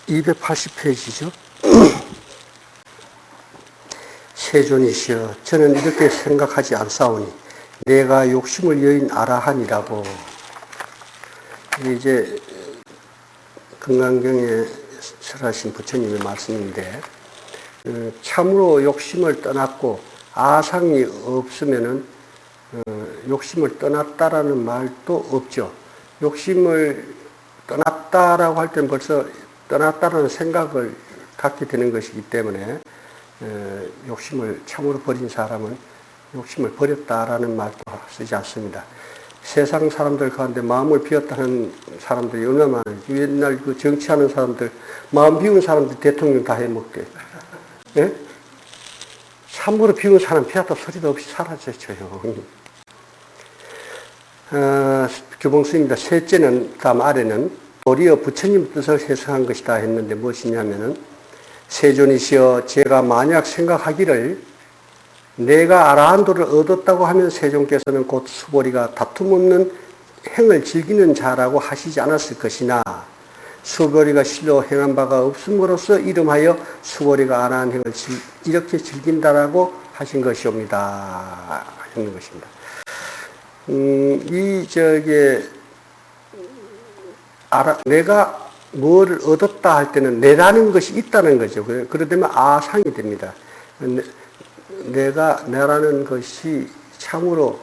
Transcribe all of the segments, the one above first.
280페이지죠. 세존이시여, 저는 이렇게 생각하지 않사오니 내가 욕심을 여인 아라하니라고. 이제 금강경에 설하신 부처님의 말씀인데, 참으로 욕심을 떠났고 아상이 없으면은 욕심을 떠났다라는 말도 없죠. 욕심을 떠났다라고 할 때는 벌써 떠났다라는 생각을 갖게 되는 것이기 때문에 욕심을 참으로 버린 사람은 욕심을 버렸다라는 말도 쓰지 않습니다. 세상 사람들 가운데 마음을 비웠다는 사람들이 얼마나 많은지. 옛날 그 정치하는 사람들, 마음 비운 사람들 대통령 다 해먹게. 예? 참으로 비운 사람 피하다 소리도 없이 사라졌죠. 규봉수입니다. 셋째는, 다음 아래는 도리어 부처님 뜻을 해석한 것이다 했는데 무엇이냐면은, 세존이시여, 제가 만약 생각하기를 내가 아라한도를 얻었다고 하면 세존께서는 곧 수보리가 다툼 없는 행을 즐기는 자라고 하시지 않았을 것이나, 수보리가 실로 행한 바가 없음으로써 이름하여 수보리가 안 한 행을 이렇게 즐긴다라고 하신 것이옵니다. 하는 것입니다. 내가 뭐를 얻었다 할 때는 내라는 것이 있다는 거죠. 그러다면 아상이 됩니다. 내라는 것이 참으로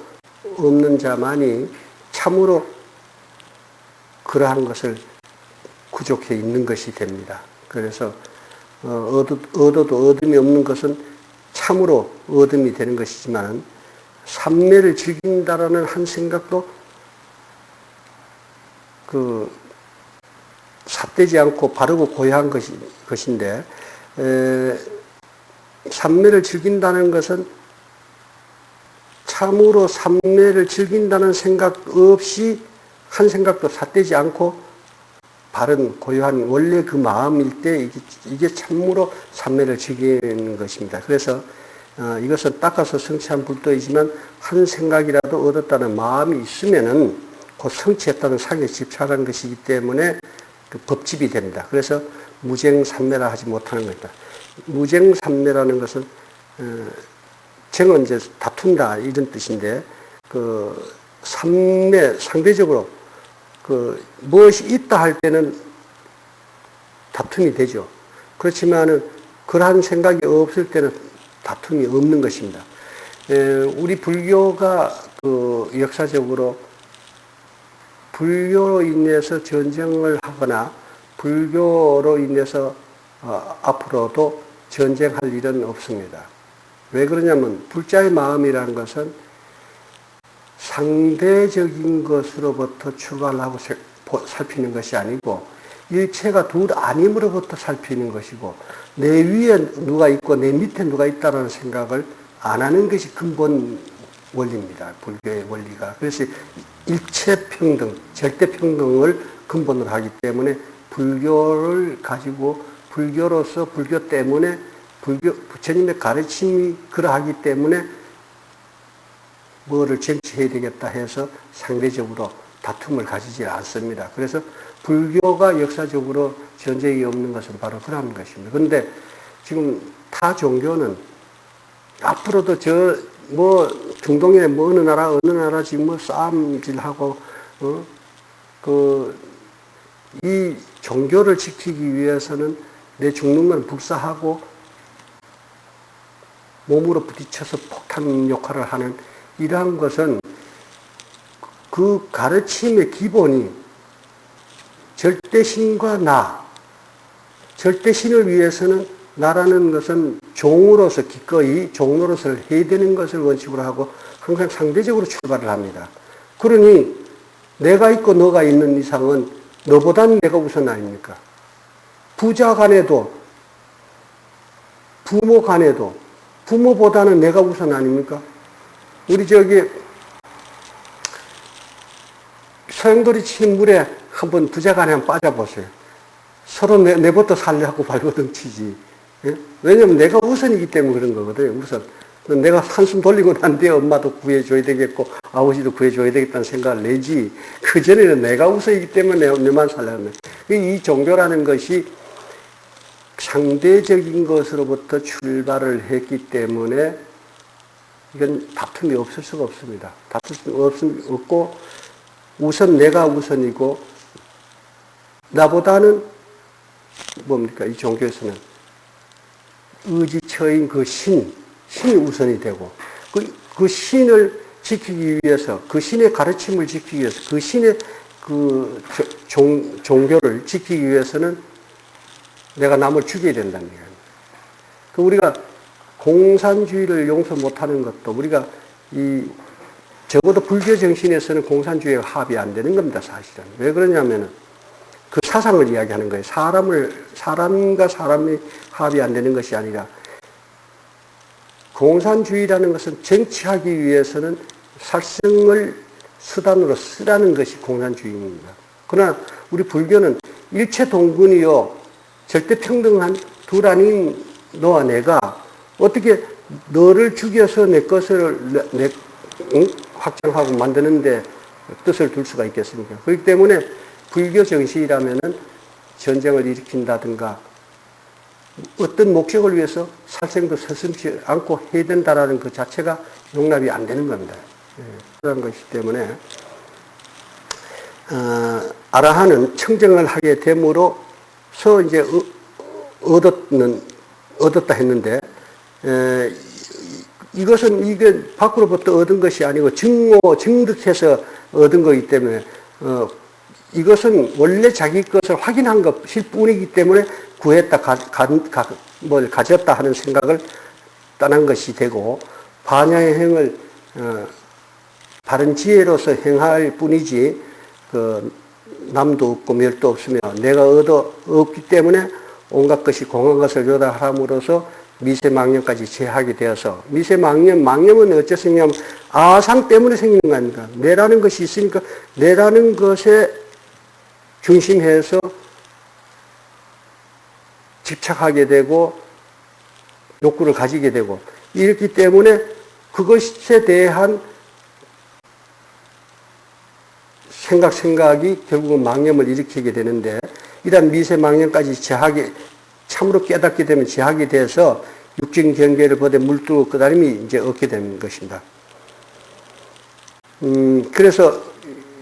없는 자만이 참으로 그러한 것을 구족해 있는 것이 됩니다. 그래서 얻어도 얻음이 없는 것은 참으로 얻음이 되는 것이지만, 삼매를 즐긴다라는 한 생각도 삿되지 않고 바르고 고야한 것인데, 삼매를 즐긴다는 것은 참으로 삼매를 즐긴다는 생각 없이 한 생각도 삿되지 않고 바른 고요한 원래 그 마음일 때 이게 참으로 삼매를 즐기는 것입니다. 그래서 이것은 닦아서 성취한 불도이지만 한 생각이라도 얻었다는 마음이 있으면은 곧 성취했다는 상에 집착한 것이기 때문에 그 법집이 됩니다. 그래서 무쟁삼매라 하지 못하는 겁니다. 무쟁삼매라는 것은 정은 이제 다툰다 이런 뜻인데, 그 삼매 상대적으로 그 무엇이 있다 할 때는 다툼이 되죠. 그렇지만은 그러한 생각이 없을 때는 다툼이 없는 것입니다. 우리 불교가 그 역사적으로 불교로 인해서 전쟁을 하거나 불교로 인해서 앞으로도 전쟁할 일은 없습니다. 왜 그러냐면 불자의 마음이라는 것은 상대적인 것으로부터 출발하고 살피는 것이 아니고 일체가 둘 아님으로부터 살피는 것이고, 내 위에 누가 있고 내 밑에 누가 있다는 생각을 안 하는 것이 근본 원리입니다. 불교의 원리가. 그래서 일체평등, 절대평등을 근본으로 하기 때문에 불교를 가지고 불교로서 불교 때문에 부처님의 가르침이 그러하기 때문에 뭐를 쟁취해야 되겠다 해서 상대적으로 다툼을 가지지 않습니다. 그래서 불교가 역사적으로 전쟁이 없는 것은 바로 그런 것입니다. 그런데 지금 타 종교는 앞으로도 중동에 어느 나라 지금 싸움질하고, 이 종교를 지키기 위해서는 내 죽는 건 불사하고 몸으로 부딪혀서 폭탄 역할을 하는 이러한 것은 그 가르침의 기본이 절대신과 절대신을 위해서는 나라는 것은 종으로서 기꺼이 종노릇을 해야 되는 것을 원칙으로 하고 항상 상대적으로 출발을 합니다. 그러니 내가 있고 너가 있는 이상은 너보다는 내가 우선 아닙니까? 부자 간에도 부모 간에도 부모보다는 내가 우선 아닙니까? 우리 소용돌이 치는 물에 한번 부자간에 한번 빠져보세요. 서로 내부터 살려고 발버둥 치지. 예? 왜냐면 내가 우선이기 때문에 그런 거거든요. 우선. 내가 한숨 돌리고 난 뒤에 엄마도 구해줘야 되겠고 아버지도 구해줘야 되겠다는 생각을 내지, 그전에는 내가 우선이기 때문에 내만 살려면. 이 종교라는 것이 상대적인 것으로부터 출발을 했기 때문에 이건 다툼이 없을 수가 없습니다. 다툴 수 없고, 우선 내가 우선이고, 나보다는 뭡니까? 이 종교에서는 의지처인 그 신이 우선이 되고, 그 신을 지키기 위해서, 그 신의 가르침을 지키기 위해서, 그 신의 그 종교를 지키기 위해서는 내가 남을 죽여야 된다는 거예요. 우리가 공산주의를 용서 못하는 것도, 우리가 적어도 불교 정신에서는 공산주의가 합의 안 되는 겁니다, 사실은. 왜 그러냐면은 그 사상을 이야기하는 거예요. 사람과 사람이 합의 안 되는 것이 아니라, 공산주의라는 것은 정치하기 위해서는 살생을 수단으로 쓰라는 것이 공산주의입니다. 그러나 우리 불교는 일체 동군이요, 절대 평등한 둘 아닌 너와 내가 어떻게 너를 죽여서 내 것을 확장하고 만드는데 뜻을 둘 수가 있겠습니까? 그렇기 때문에 불교 정신이라면은 전쟁을 일으킨다든가 어떤 목적을 위해서 살생도 서슴지 않고 해야 된다라는 그 자체가 용납이 안 되는 겁니다. 그런 것이기 때문에 아라한은 청정을 하게 됨으로써 이제 얻었다 했는데, 이것은 이게 밖으로부터 얻은 것이 아니고 증득해서 얻은 거기 때문에, 이것은 원래 자기 것을 확인한 것일 뿐이기 때문에 구했다, 뭘 가졌다 하는 생각을 떠난 것이 되고, 반야의 행을 바른 지혜로서 행할 뿐이지, 남도 없고 멸도 없으며 내가 없기 때문에 온갖 것이 공한 것을 요다함으로써 미세망념까지 제하게 되어서, 망념은 어째서 생기냐면 아상 때문에 생기는 거 아닙니까? 내라는 것이 있으니까 내라는 것에 중심해서 집착하게 되고 욕구를 가지게 되고, 이렇기 때문에 그것에 대한 생각이 결국은 망념을 일으키게 되는데, 이러한 미세망념까지 참으로 깨닫게 되면 제하게 돼서 육진 경계를 보되 물두고 그다음이 이제 얻게 되는 것입니다. 그래서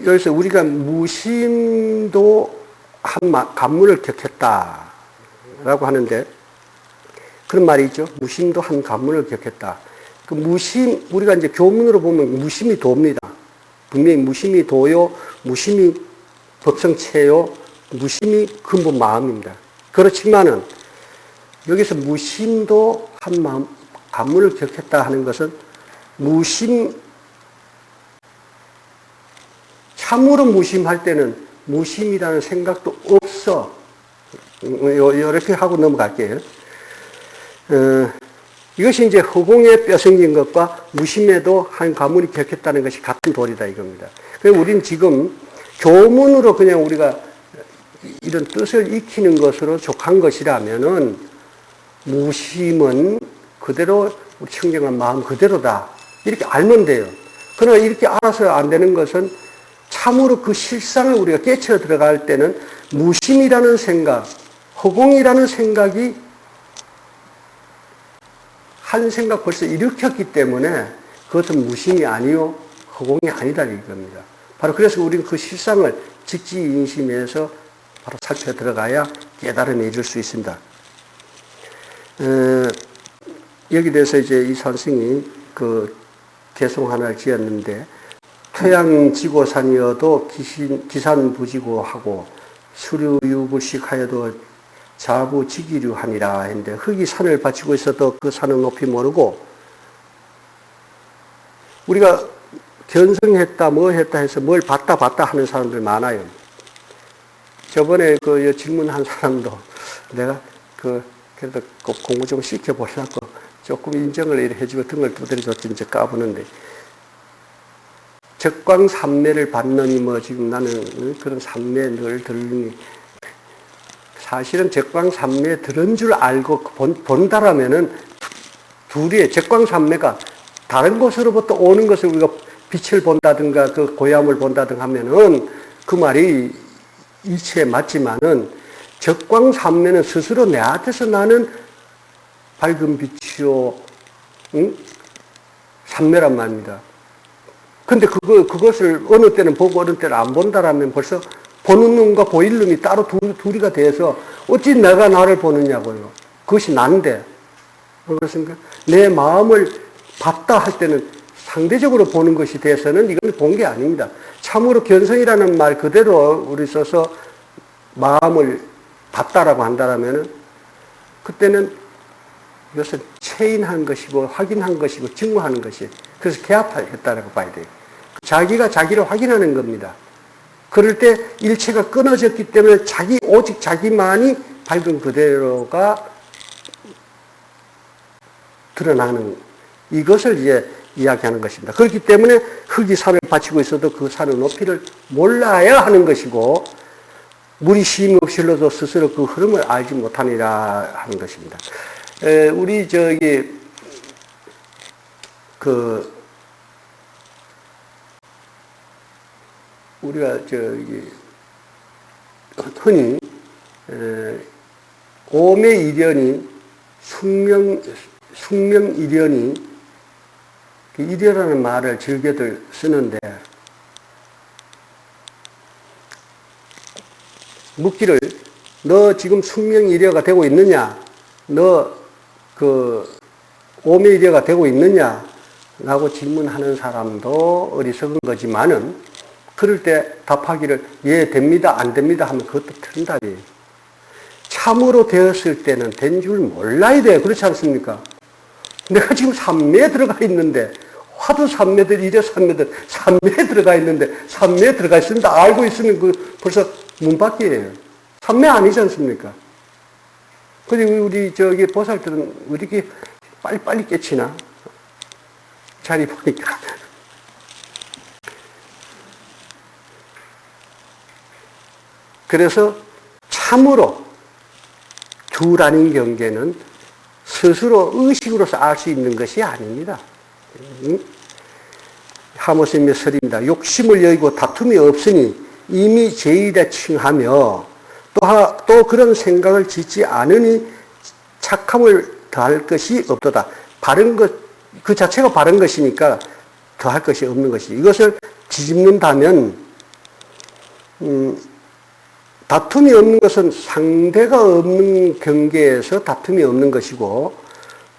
여기서 우리가 무심도 한 관문을 격했다라고 하는데, 그런 말이 있죠. 무심도 한 관문을 격했다. 그 무심, 우리가 이제 교문으로 보면 무심이 도입니다. 분명히 무심이 도요, 무심이 법성체요, 무심이 근본 마음입니다. 그렇지만은 여기서 무심도 한 마음, 관문을 격했다 하는 것은 참으로 무심할 때는 무심이라는 생각도 없어. 이렇게 하고 넘어갈게요. 이것이 이제 허공에 뼈생긴 것과 무심에도 한 관문이 격했다는 것이 같은 도리다 이겁니다. 그래서 우리는 지금 교문으로 그냥 우리가 이런 뜻을 익히는 것으로 족한 것이라면은 무심은 그대로 우리 청정한 마음 그대로다, 이렇게 알면 돼요. 그러나 이렇게 알아서 안 되는 것은 참으로 그 실상을 우리가 깨쳐 들어갈 때는 무심이라는 생각, 허공이라는 생각이 한 생각 벌써 일으켰기 때문에 그것은 무심이 아니요 허공이 아니다 이겁니다. 바로 그래서 우리는 그 실상을 직지인심에서 바로 살펴 들어가야 깨달음에 이를 수 있습니다. 여기 대해서 이제 이 선생이 그 개송 하나를 지었는데, 토양지고산이어도 기산부지고하고 수류유불식하여도 자부지기류하니라 했는데, 흙이 산을 받치고 있어도 그 산은 높이 모르고, 우리가 견성했다 뭐 했다 해서 뭘 봤다 하는 사람들 많아요. 저번에 그 질문한 사람도 내가 그래도 공부 좀 시켜보려고 조금 인정을 해주고 등을 두드려줬지 이제 까부는데, 적광삼매를 받느니 뭐 지금 나는 그런 삼매 늘 들으니, 사실은 적광삼매 들은 줄 알고 본다라면은 둘이 적광산매가 다른 곳으로부터 오는 것을 우리가 빛을 본다든가 그 고요함을 본다든가 하면은 그 말이 일체에 맞지만은 적광산매는 스스로 내 앞에서 나는 밝은 빛이요, 응? 산매란 말입니다. 근데 그것을 어느 때는 보고 어느 때는 안 본다라면 벌써 보는 눈과 보일 눈이 따로 둘이가 돼서 어찌 내가 나를 보느냐고요. 그것이 난데. 그렇습니까? 내 마음을 봤다 할 때는 상대적으로 보는 것이 돼서는 이건 본 게 아닙니다. 참으로 견성이라는 말 그대로 우리 써서 마음을 봤다라고 한다라면은 그때는 이것은 체인한 것이고 확인한 것이고 증거하는 것이 그래서 개합했다라고 봐야 돼요. 자기가 자기를 확인하는 겁니다. 그럴 때 일체가 끊어졌기 때문에 오직 자기만이 밝은 그대로가 드러나는 이것을 이제 이야기하는 것입니다. 그렇기 때문에 흙이 산을 받치고 있어도 그 산의 높이를 몰라야 하는 것이고 물이 쉼 없이 흘러도 스스로 그 흐름을 알지 못하니라 하는 것입니다. 우리 우리가 흔히 오매이련이 숙명이련이 이련이라는 말을 즐겨들 쓰는데 묻기를 너 지금 숙명이려가 되고 있느냐? 너 오매이려가 되고 있느냐? 라고 질문하는 사람도 어리석은 거지만은 그럴 때 답하기를 예 됩니다 안 됩니다 하면 그것도 틀린 답이에요. 참으로 되었을 때는 된 줄 몰라야 돼요. 그렇지 않습니까? 내가 지금 삼매에 들어가 있는데 화두 삼매들 이래 삼매들 삼매에 들어가 있는데 삼매에 들어가 있습니다. 알고 있으면 그 벌써 문 밖이에요. 삼매 아니지 않습니까? 그리고 우리 보살들은 왜 이렇게 빨리빨리 깨치나? 자리 보니까. 그래서 참으로 둘 아닌 경계는 스스로 의식으로서 알 수 있는 것이 아닙니다. 하모스님의 설입니다. 욕심을 여기고 다툼이 없으니 이미 제이라 칭하며 또 그런 생각을 짓지 않으니 착함을 더할 것이 없도다. 바른 것, 그 자체가 바른 것이니까 더할 것이 없는 것이. 이것을 뒤집는다면, 다툼이 없는 것은 상대가 없는 경계에서 다툼이 없는 것이고,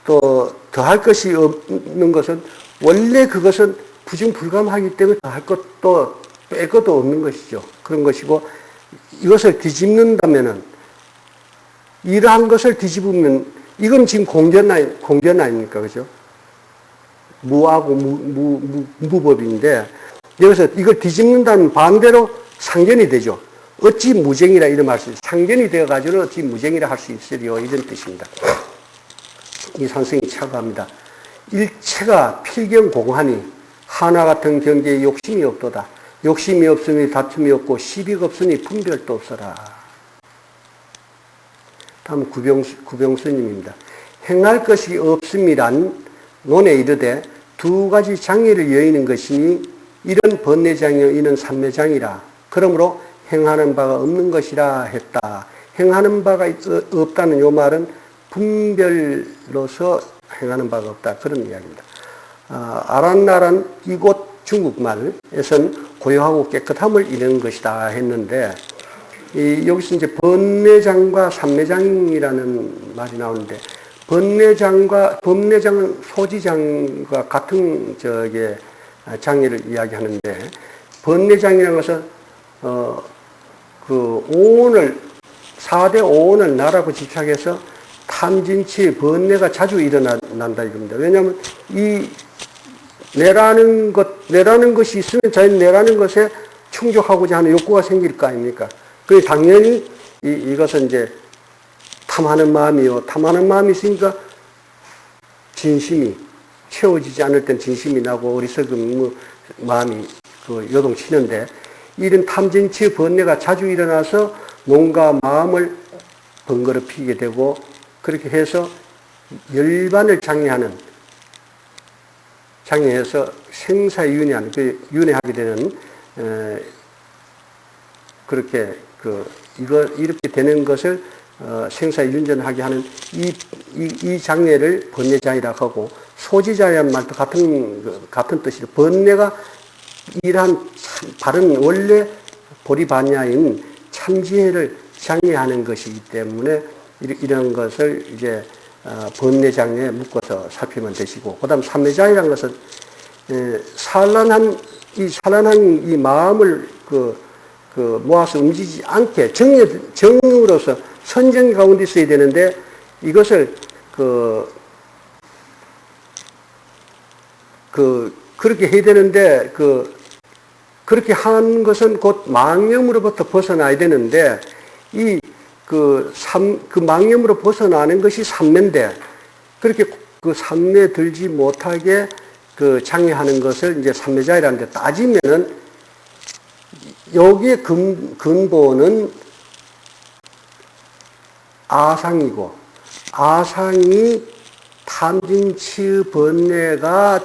또 더할 것이 없는 것은 원래 그것은 부정불감하기 때문에 더할 것도 뺄 것도 없는 것이죠. 그런 것이고, 이것을 뒤집는다면은, 이러한 것을 뒤집으면, 이건 지금 공견 아닙니까? 그죠? 무하고 무법인데, 여기서 이걸 뒤집는다면 반대로 상견이 되죠. 어찌 무쟁이라 이런 말씀, 상견이 되어가지고 어찌 무쟁이라 할 수 있으리요. 이런 뜻입니다. 이 산성이 차고합니다. 일체가 필경공하니 하나 같은 경계에 욕심이 없도다. 욕심이 없으니 다툼이 없고 시비가 없으니 분별도 없어라. 다음 구병수님입니다. 행할 것이 없음이란 논에 이르되 두 가지 장애를 여의는 것이니 이런 번뇌장이요 이는 삼매장이라. 그러므로 행하는 바가 없는 것이라 했다. 행하는 바가 없다는 요 말은 분별로서 행하는 바가 없다. 그런 이야기입니다. 아란나란 이곳 중국말에서는 고요하고 깨끗함을 이루는 것이다 했는데, 여기서 이제 번뇌장과 삼매장이라는 말이 나오는데, 번뇌장은 소지장과 같은 장애를 이야기하는데, 번뇌장이라는 것은, 오온을, 4대 오온을 나라고 집착해서 탐진치, 번뇌가 자주 일어난다 이겁니다. 왜냐하면 내라는 것이 있으면 자연 내라는 것에 충족하고자 하는 욕구가 생길 거 아닙니까? 그래서 당연히 이것은 이제 탐하는 마음이요. 탐하는 마음이 있으니까 진심이 채워지지 않을 땐 진심이 나고 어리석은 마음이 요동치는데, 이런 탐진치 번뇌가 자주 일어나서 뭔가 마음을 번거롭히게 되고, 그렇게 해서 열반을 장려해서 생사윤회하는, 윤회하게 되는, 그렇게, 이렇게 되는 것을, 생사윤전하게 하는 이 장례를 번뇌장이라고 하고, 소지자란 말도 같은 뜻이죠. 번뇌가 이러한 바른 원래 보리반야인 참지혜를 장려하는 것이기 때문에 이런 것을 이제 번뇌장려에 묶어서 살피면 되시고, 그 다음 삼매장이라는 것은 산란한 이 마음을 모아서 움직이지 않게 정으로서 선정 가운데 있어야 되는데, 이것을 그렇게 해야 되는데, 그렇게 하는 것은 곧 망념으로부터 벗어나야 되는데, 그 망념으로 벗어나는 것이 삼매인데, 그렇게 그 삼매에 들지 못하게 장려하는 것을 이제 삼매자이라는데, 따지면은, 여기에 근본은 아상이고, 아상이 탐진치 번뇌가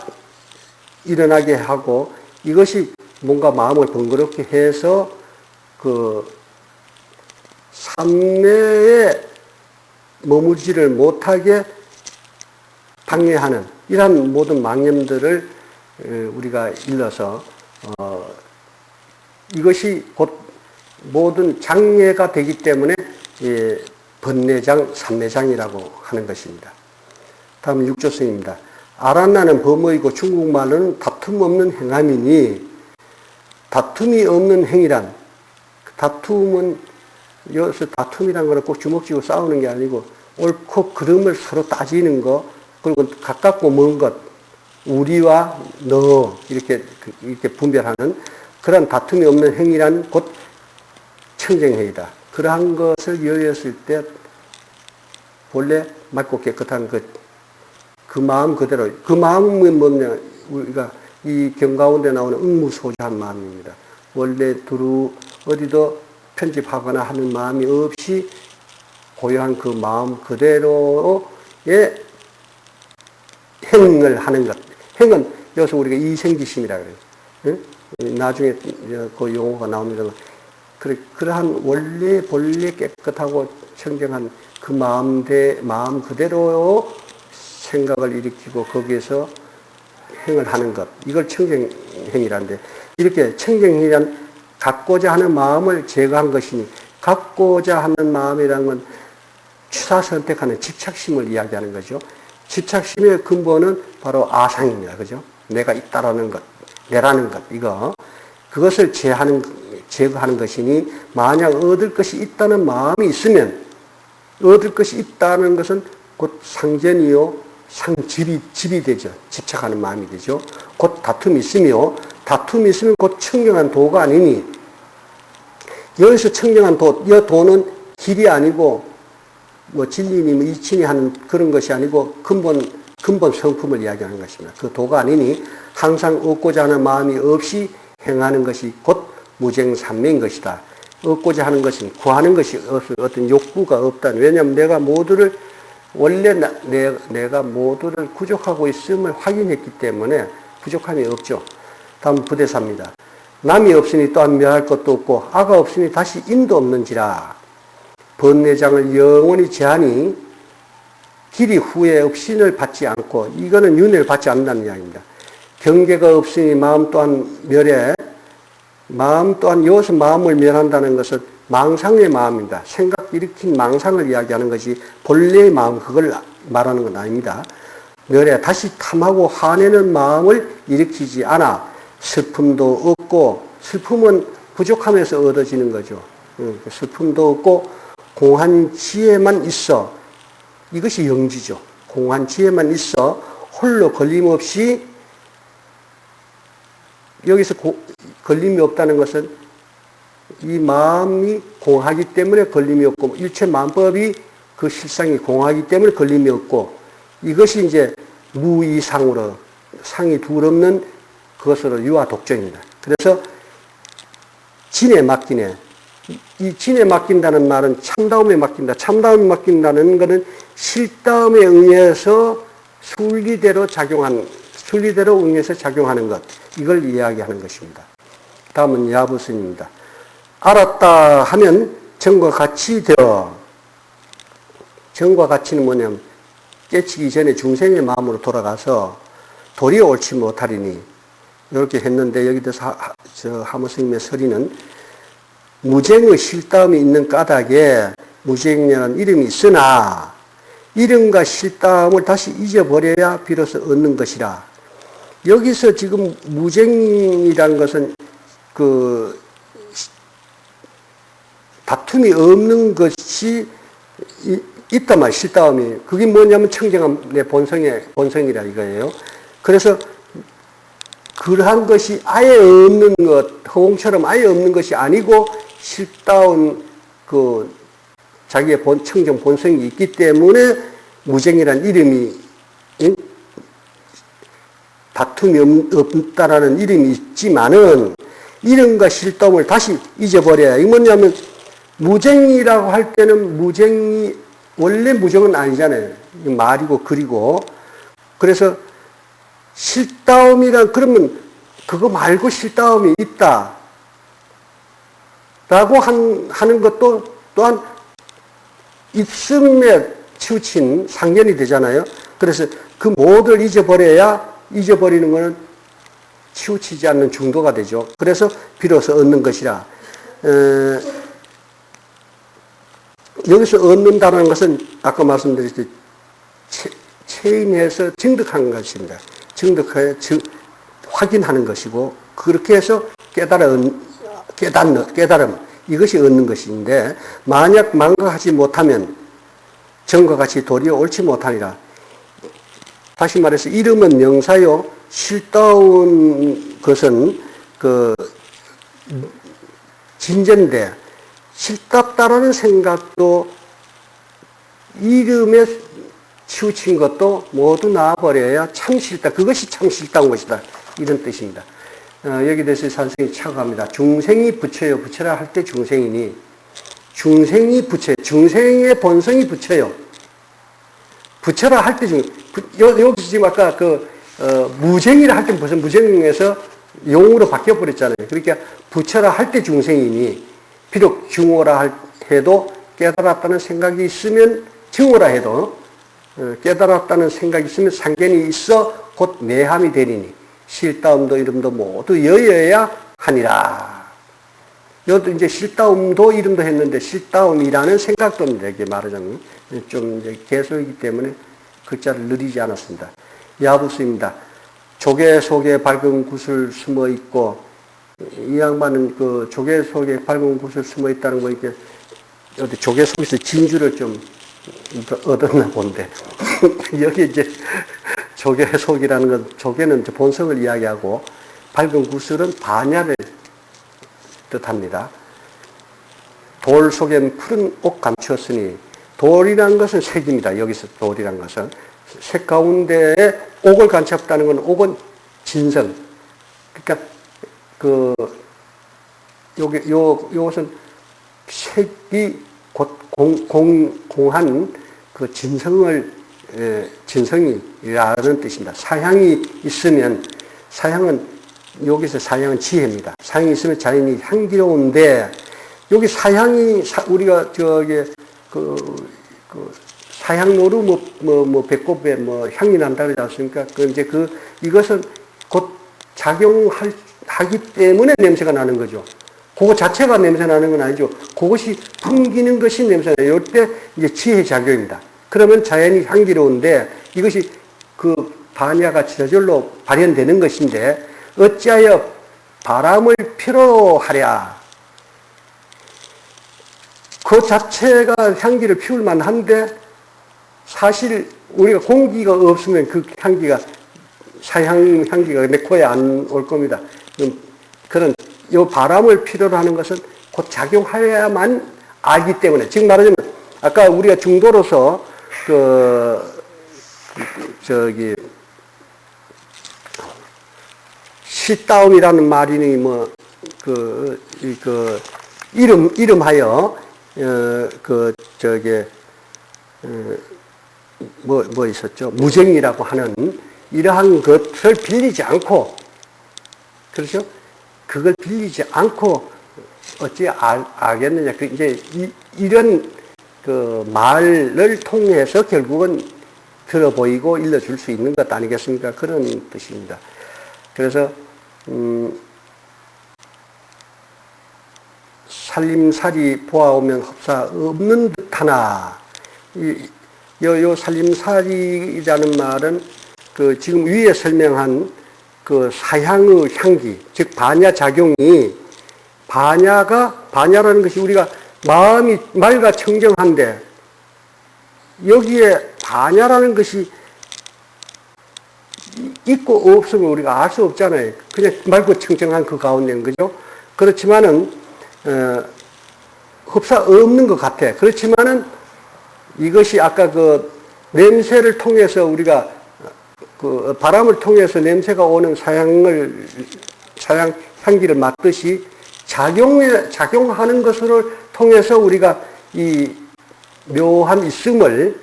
일어나게 하고, 이것이 뭔가 마음을 번거롭게 해서 삼매에 머물지를 못하게 방해하는 이러한 모든 망념들을 우리가 일러서 이것이 곧 모든 장애가 되기 때문에 번뇌장, 삼매장이라고 하는 것입니다. 다음 6조성입니다. 아란나는 범어이고 중국말로는 다툼 없는 행함이니, 다툼이 없는 행이란, 다툼은 여기서 다툼이란 거는 꼭 주먹쥐고 싸우는 게 아니고 옳고 그름을 서로 따지는 거, 그리고 가깝고 먼 것, 우리와 너 이렇게 분별하는 그런 다툼이 없는 행위란 곧 청정행위다. 그러한 것을 여겼을 때 본래 맑고 깨끗한 그 마음 그대로, 그 마음은 뭐냐, 우리가 이 경가운데 나오는 응무소주한 마음입니다. 원래 어디도 편집하거나 하는 마음이 없이 고요한 그 마음 그대로의 행을 하는 것. 행은 여기서 우리가 이생지심이라고 그래요. 나중에 그 용어가 나옵니다. 그러한 원래 본래 깨끗하고 청정한 그 마음 그대로 생각을 일으키고 거기에서 행을 하는 것. 이걸 청정행위란데, 이렇게 청정행위란 갖고자 하는 마음을 제거한 것이니, 갖고자 하는 마음이라는 건 취사 선택하는 집착심을 이야기하는 거죠. 집착심의 근본은 바로 아상입니다. 그죠? 내가 있다라는 것, 내라는 것, 그것을 제거하는 것이니, 만약 얻을 것이 있다는 마음이 있으면, 얻을 것이 있다는 것은 곧 상전이요, 집이 되죠. 집착하는 마음이 되죠. 곧 다툼이 있으며, 다툼이 있으면 곧 청정한 도가 아니니, 여기서 청정한 도, 이 도는 길이 아니고, 진리니 이친이 하는 그런 것이 아니고, 근본 성품을 이야기하는 것입니다. 그 도가 아니니, 항상 얻고자 하는 마음이 없이 행하는 것이 곧 무쟁삼매인 것이다. 얻고자 하는 것은 구하는 것이 어떤 욕구가 없다는. 왜냐하면 내가 모두를, 원래 내가 모두를 구족하고 있음을 확인했기 때문에 부족함이 없죠. 다음 부대사입니다. 남이 없으니 또한 멸할 것도 없고 아가 없으니 다시 인도 없는지라. 번뇌장을 영원히 제하니 길이 후에 없신을 받지 않고, 이거는 윤회를 받지 않는다는 이야기입니다. 경계가 없으니 마음 또한 멸해. 마음 또한, 여기서 마음을 멸한다는 것은 망상의 마음입니다. 생각 일으킨 망상을 이야기하는 것이 본래의 마음, 그걸 말하는 건 아닙니다. 멸해. 다시 탐하고 화내는 마음을 일으키지 않아. 슬픔도 없고, 슬픔은 부족함에서 얻어지는 거죠. 슬픔도 없고 공한 지혜만 있어. 이것이 영지죠. 공한 지혜만 있어 홀로 걸림없이, 여기서 걸림이 없다는 것은 이 마음이 공하기 때문에 걸림이 없고, 일체 마음법이 그 실상이 공하기 때문에 걸림이 없고, 이것이 이제 무이상으로, 상이 둘 없는 그것으로 유아 독정입니다. 그래서 진에 맡기네. 이 진에 맡긴다는 말은 참다움에 맡긴다. 참다움에 맡긴다는 것은 실다움에 의해서 순리대로 응해서 작용하는 것, 이걸 이야기하는 것입니다. 다음은 야부선입니다. 알았다 하면 정과 같이 되어, 정과 같이는 뭐냐면 깨치기 전에 중생의 마음으로 돌아가서 도리어 옳지 못하리니, 이렇게 했는데, 여기도 하모스님의 서리는 무쟁의 실다움이 있는 까닭에 무쟁이라는 이름이 있으나 이름과 실다움을 다시 잊어버려야 비로소 얻는 것이라. 여기서 지금 무쟁이라는 것은 그 다툼이 없는 것이 있단 말이에요. 실다움이. 그게 뭐냐면 청정한 내 본성이라 이거예요. 그래서 그러한 것이 아예 없는 것, 허공처럼 아예 없는 것이 아니고 실다운 그 자기의 청정 본성이 있기 때문에 무쟁이란 이름이, 다툼이 없다라는 이름이 있지만은 이름과 실다움을 다시 잊어버려야. 이게 뭐냐면 무쟁이라고 할 때는 원래 무정은 아니잖아요. 말이고 글이고. 그래서 실다움이란, 그러면 그거 말고 실다움이 있다 라고 하는 것도 또한 있음에 치우친 상견이 되잖아요. 그래서 그 모두를 잊어버리는 것은 치우치지 않는 중도가 되죠. 그래서 비로소 얻는 것이라. 여기서 얻는다는 것은 아까 말씀드렸듯이 체인해서 증득하는 것입니다. 증득해 확인하는 것이고, 그렇게 해서 깨달음, 이것이 얻는 것인데, 만약 망각하지 못하면 정과 같이 도리어 옳지 못하니라. 다시 말해서 이름은 명사요, 실다운 것은 그 진전인데, 실답다라는 생각도 이름에 치우친 것도 모두 놔버려야 참 싫다. 그것이 참 싫다는 것이다. 이런 뜻입니다. 여기 대해서 선생님이 착각합니다. 중생이 부처요. 부처라 할 때 중생이니, 중생이 부처요. 중생의 본성이 부처요. 부처라 할 때 여기서 지금 아까 무쟁이라 할 때 벌써 무쟁에서 용으로 바뀌어버렸잖아요. 그러니까 부처라 할 때 중생이니, 비록 중호라 해도 깨달았다는 생각이 있으면, 증오라 해도 깨달았다는 생각이 있으면 상견이 있어 곧 내함이 되리니 실다움도 이름도 모두 여여야 하니라. 여기도 이제 실다움도 이름도 했는데 실다움이라는 생각도 이렇게 말하자면 좀 이제 개소이기 때문에 글자를 느리지 않았습니다. 야부수입니다. 조개 속에 밝은 구슬 숨어 있고, 이 양반은 그 조개 속에 밝은 구슬 숨어 있다는 거, 이렇게 어디 조개 속에서 진주를 좀 얻었나 본데 여기 이제 조개 속이라는 건, 조개는 이제 본성을 이야기하고 밝은 구슬은 반야를 뜻합니다. 돌 속엔 푸른 옥 감추었으니, 돌이라는 것은 색입니다. 여기서 돌이라는 것은 색 가운데에 옥을 감췄다는 건, 옥은 진성. 그러니까 요것은 색이 곧 공한 그 진성이라는 뜻입니다. 사향이 있으면, 사향은, 여기서 사향은 지혜입니다. 사향이 있으면 자연이 향기로운데, 여기 사향이, 우리가 사향노루 배꼽에 향이 난다 그러지 않습니까? 이것은 곧 작용하기 때문에 냄새가 나는 거죠. 그거 자체가 냄새 나는 건 아니죠. 그것이 풍기는 것이 냄새가 나요. 이때 이제 지혜 작용입니다. 그러면 자연이 향기로운데, 이것이 그 반야가 저절로 발현되는 것인데, 어찌하여 바람을 필요로 하랴. 그 자체가 향기를 피울 만한데, 사실 우리가 공기가 없으면 그 향기가, 향기가 내 코에 안 올 겁니다. 그런 이 바람을 필요로 하는 것은 곧 작용하여야만 알기 때문에, 지금 말하자면 아까 우리가 중도로서 실다움이라는 말이니 이름하여 뭐 있었죠? 무쟁이라고 하는 이러한 것을 빌리지 않고, 그렇죠? 그걸 빌리지 않고 어찌 알겠느냐. 이제 이런 그 말을 통해서 결국은 들어 보이고 일러줄 수 있는 것 아니겠습니까? 그런 뜻입니다. 그래서, 살림살이 보아오면 흡사 없는 듯 하나. 요 살림살이라는 말은 그 지금 위에 설명한 그 사향의 향기, 즉 반야작용이, 반야라는 것이 우리가 마음이 맑아 청정한데 여기에 반야라는 것이 있고 없음을 우리가 알 수 없잖아요. 그냥 맑고 청정한 그 가운데는, 그죠? 그렇지만은 흡사 없는 것 같아. 그렇지만은 이것이 아까 그 냄새를 통해서 우리가 그 바람을 통해서 냄새가 오는 사향 향기를 맡듯이 작용하는 것을 통해서 우리가 이 묘한 있음을,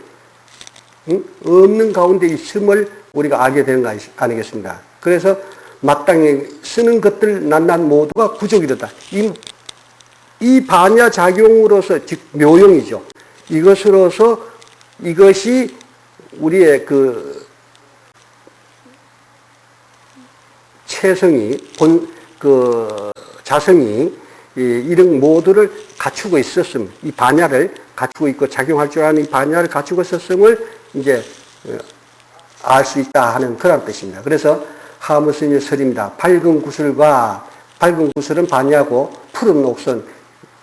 없는 가운데 있음을 우리가 알게 되는 거 아니겠습니까? 그래서 마땅히 쓰는 것들 낱낱 모두가 구족이로다. 이 반야작용으로서, 즉 묘용이죠. 이것으로서 이것이 우리의 그 체성이, 자성이 이런 모두를 갖추고 있었음, 이 반야를 갖추고 있고 작용할 줄 아는 이 반야를 갖추고 있었음을 이제 알 수 있다 하는 그런 뜻입니다. 그래서 하무스님의 설입니다. 밝은 구슬과, 밝은 구슬은 반야고 푸른 옥선,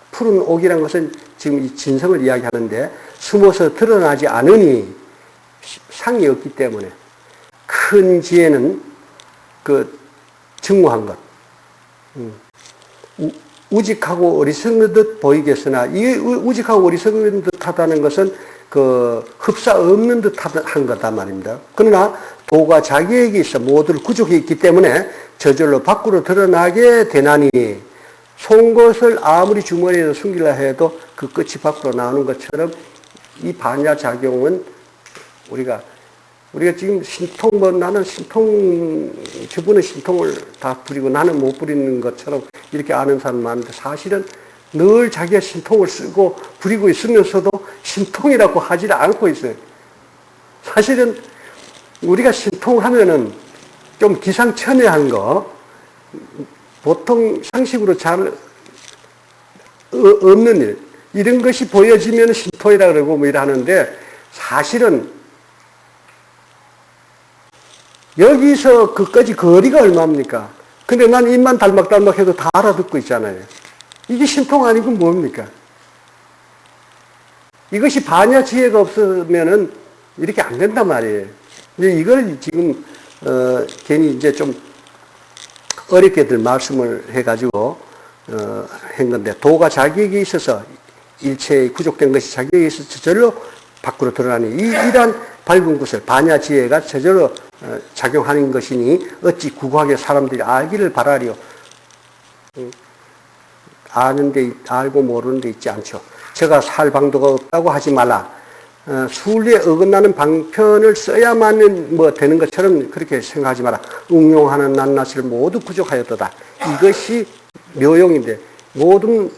푸른 옥이라는 것은 지금 이 진성을 이야기하는데 숨어서 드러나지 않으니 상이 없기 때문에 큰 지혜는 그 증오한 것. 우직하고 어리석은 듯 보이겠으나 이 우직하고 어리석은 듯하다는 것은 그 흡사 없는 듯한 거다 말입니다. 그러나 도가 자기에게 있어 모두를 구족해 있기 때문에 저절로 밖으로 드러나게 되나니 송곳을 아무리 주머니에서 숨기려 해도 그 끝이 밖으로 나오는 것처럼 이 반야작용은 우리가 지금 신통, 나는 신통, 저분은 신통을 다 부리고 나는 못 부리는 것처럼 이렇게 아는 사람 많은데 사실은 늘 자기가 신통을 쓰고 부리고 있으면서도 신통이라고 하지를 않고 있어요. 사실은 우리가 신통하면은 좀 기상천외한 거, 보통 상식으로 잘 없는 일, 이런 것이 보여지면 신통이라 그러고 뭐 이러는데 사실은 여기서 그까지 거리가 얼마입니까? 근데 난 입만 달막달막 해도 다 알아듣고 있잖아요. 이게 신통 아니고 뭡니까? 이것이 반야 지혜가 없으면은 이렇게 안 된단 말이에요. 이제 이걸 지금, 괜히 이제 좀 어렵게들 말씀을 해가지고, 한 건데, 도가 자기에게 있어서 일체에 구족된 것이 자기에게 있어서 저절로 밖으로 드러나니, 이러한 밝은 구슬, 반야 지혜가 저절로 작용하는 것이니, 어찌 구구하게 사람들이 알기를 바라리요. 아는데, 알고 모르는 데 있지 않죠. 제가 살 방도가 없다고 하지 말라. 순리에 어긋나는 방편을 써야만 뭐 되는 것처럼 그렇게 생각하지 마라. 응용하는 낱낱을 모두 부족하였도다. 이것이 묘용인데, 모든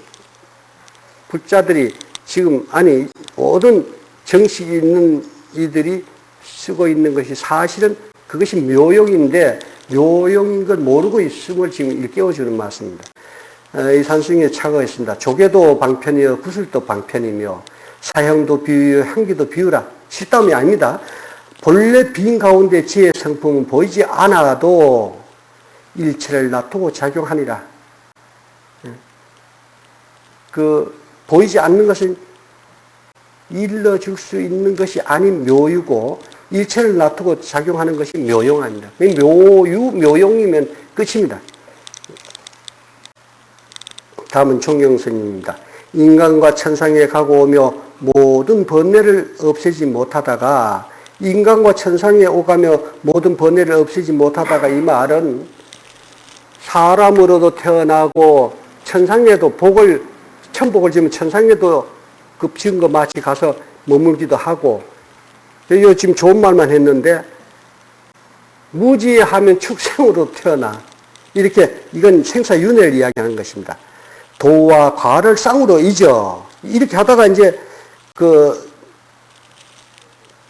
불자들이 지금, 아니, 모든 정식이 있는 이들이 쓰고 있는 것이 사실은 그것이 묘용인데, 묘용인 걸 모르고 있음을 지금 일깨워주는 말씀입니다. 이 산승에 차가 있습니다. 조개도 방편이요, 구슬도 방편이며, 사형도 비유요, 향기도 비유라. 실담이 아닙니다. 본래 빈 가운데 지혜의 성품은 보이지 않아도 일체를 놔두고 작용하니라. 그, 보이지 않는 것은 일러줄 수 있는 것이 아닌 묘유고, 일체를 놔두고 작용하는 것이 묘용입니다. 묘용이면 끝입니다. 다음은 종영스님입니다. 인간과 천상에 가고 오며 모든 번뇌를 없애지 못하다가, 인간과 천상에 오가며 모든 번뇌를 없애지 못하다가, 이 말은 사람으로도 태어나고 천상에도 천복을 지으면 천상에도 그 지은 거 마치 가서 머물기도 하고, 이거 지금 좋은 말만 했는데, 무지하면 축생으로 태어나. 이렇게, 이건 생사윤회를 이야기하는 것입니다. 도와 과를 쌍으로 잊어. 이렇게 하다가 이제,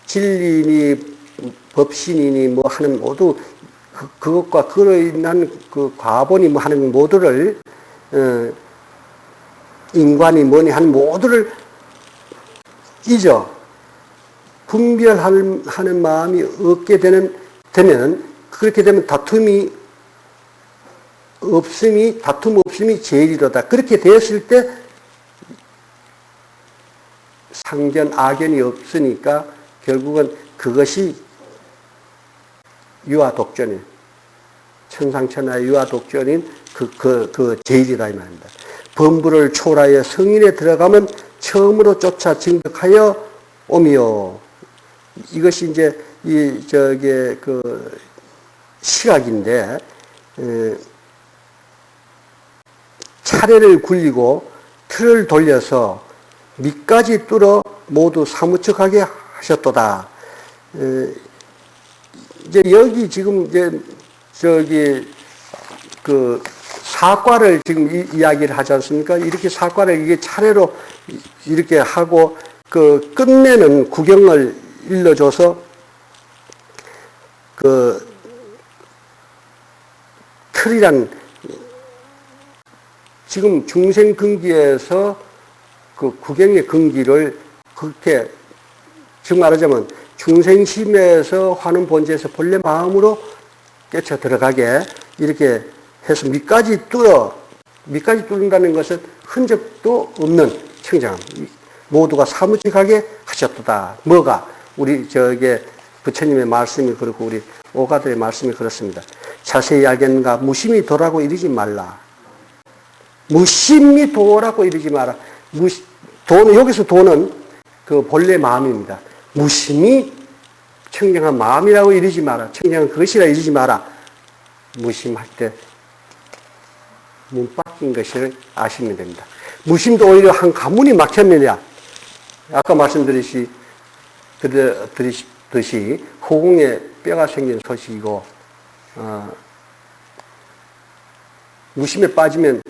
진리니, 법신이니 뭐 하는 모두, 그것과 그로 인한 그 과본이 뭐 하는 모두를, 인관이 뭐니 하는 모두를 잊어. 분별하는 마음이 없게 되면, 그렇게 되면 다툼 없음이 제일이로다. 그렇게 되었을 때, 상견, 악견이 없으니까, 결국은 그것이 유아독존인, 천상천하의 유아독존인 그 제일이라 이 말입니다. 범부를 초월하여 성인에 들어가면 처음으로 쫓아 증득하여 오미요. 이것이 이제 시각인데, 차례를 굴리고 틀을 돌려서 밑까지 뚫어 모두 사무척하게 하셨도다. 이제 여기 지금 사과를 지금 이야기를 하지 않습니까? 이렇게 사과를 이게 차례로 이렇게 하고 끝내는 구경을 일러줘서 틀이란 지금 중생근기에서 구경의 근기를 그렇게 즉 말하자면 중생심에서 화는 본체에서 본래 마음으로 깨쳐 들어가게 이렇게 해서 밑까지 뚫는다는 것은 흔적도 없는 청장 모두가 사무직하게 하셨도다. 뭐가 우리 부처님의 말씀이 그렇고 우리 오가들의 말씀이 그렇습니다. 자세히 알겠는가? 무심히 도라고 이르지 말라. 무심히 도라고 이르지 마라. 여기서 도는 본래 마음입니다. 무심히 청정한 마음이라고 이르지 마라. 청정한 그것이라 이르지 마라. 무심할 때 문 빡인 것을 아시면 됩니다. 무심도 오히려 한 가문이 막혔느냐. 아까 말씀드렸듯이 허공에 뼈가 생긴 소식이고 무심에 빠지면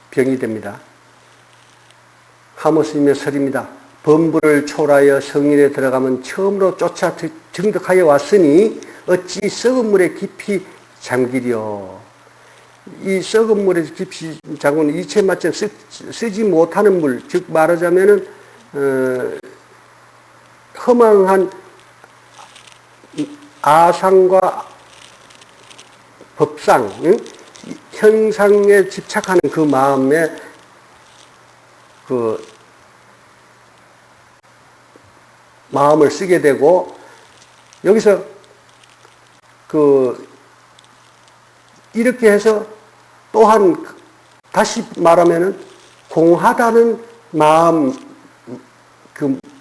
병이 됩니다. 하모스님의 설입니다. 범부를 초월하여 성인에 들어가면 처음으로 쫓아 증득하여 왔으니 어찌 썩은 물에 깊이 잠기려. 이 썩은 물에 깊이 잠그는 이체 맞점 쓰지 못하는 물, 즉 말하자면은 허망한 아상과 법상, 형상에 집착하는 그 마음에 마음을 쓰게 되고, 여기서 이렇게 해서 또한 다시 말하면은 공하다는 마음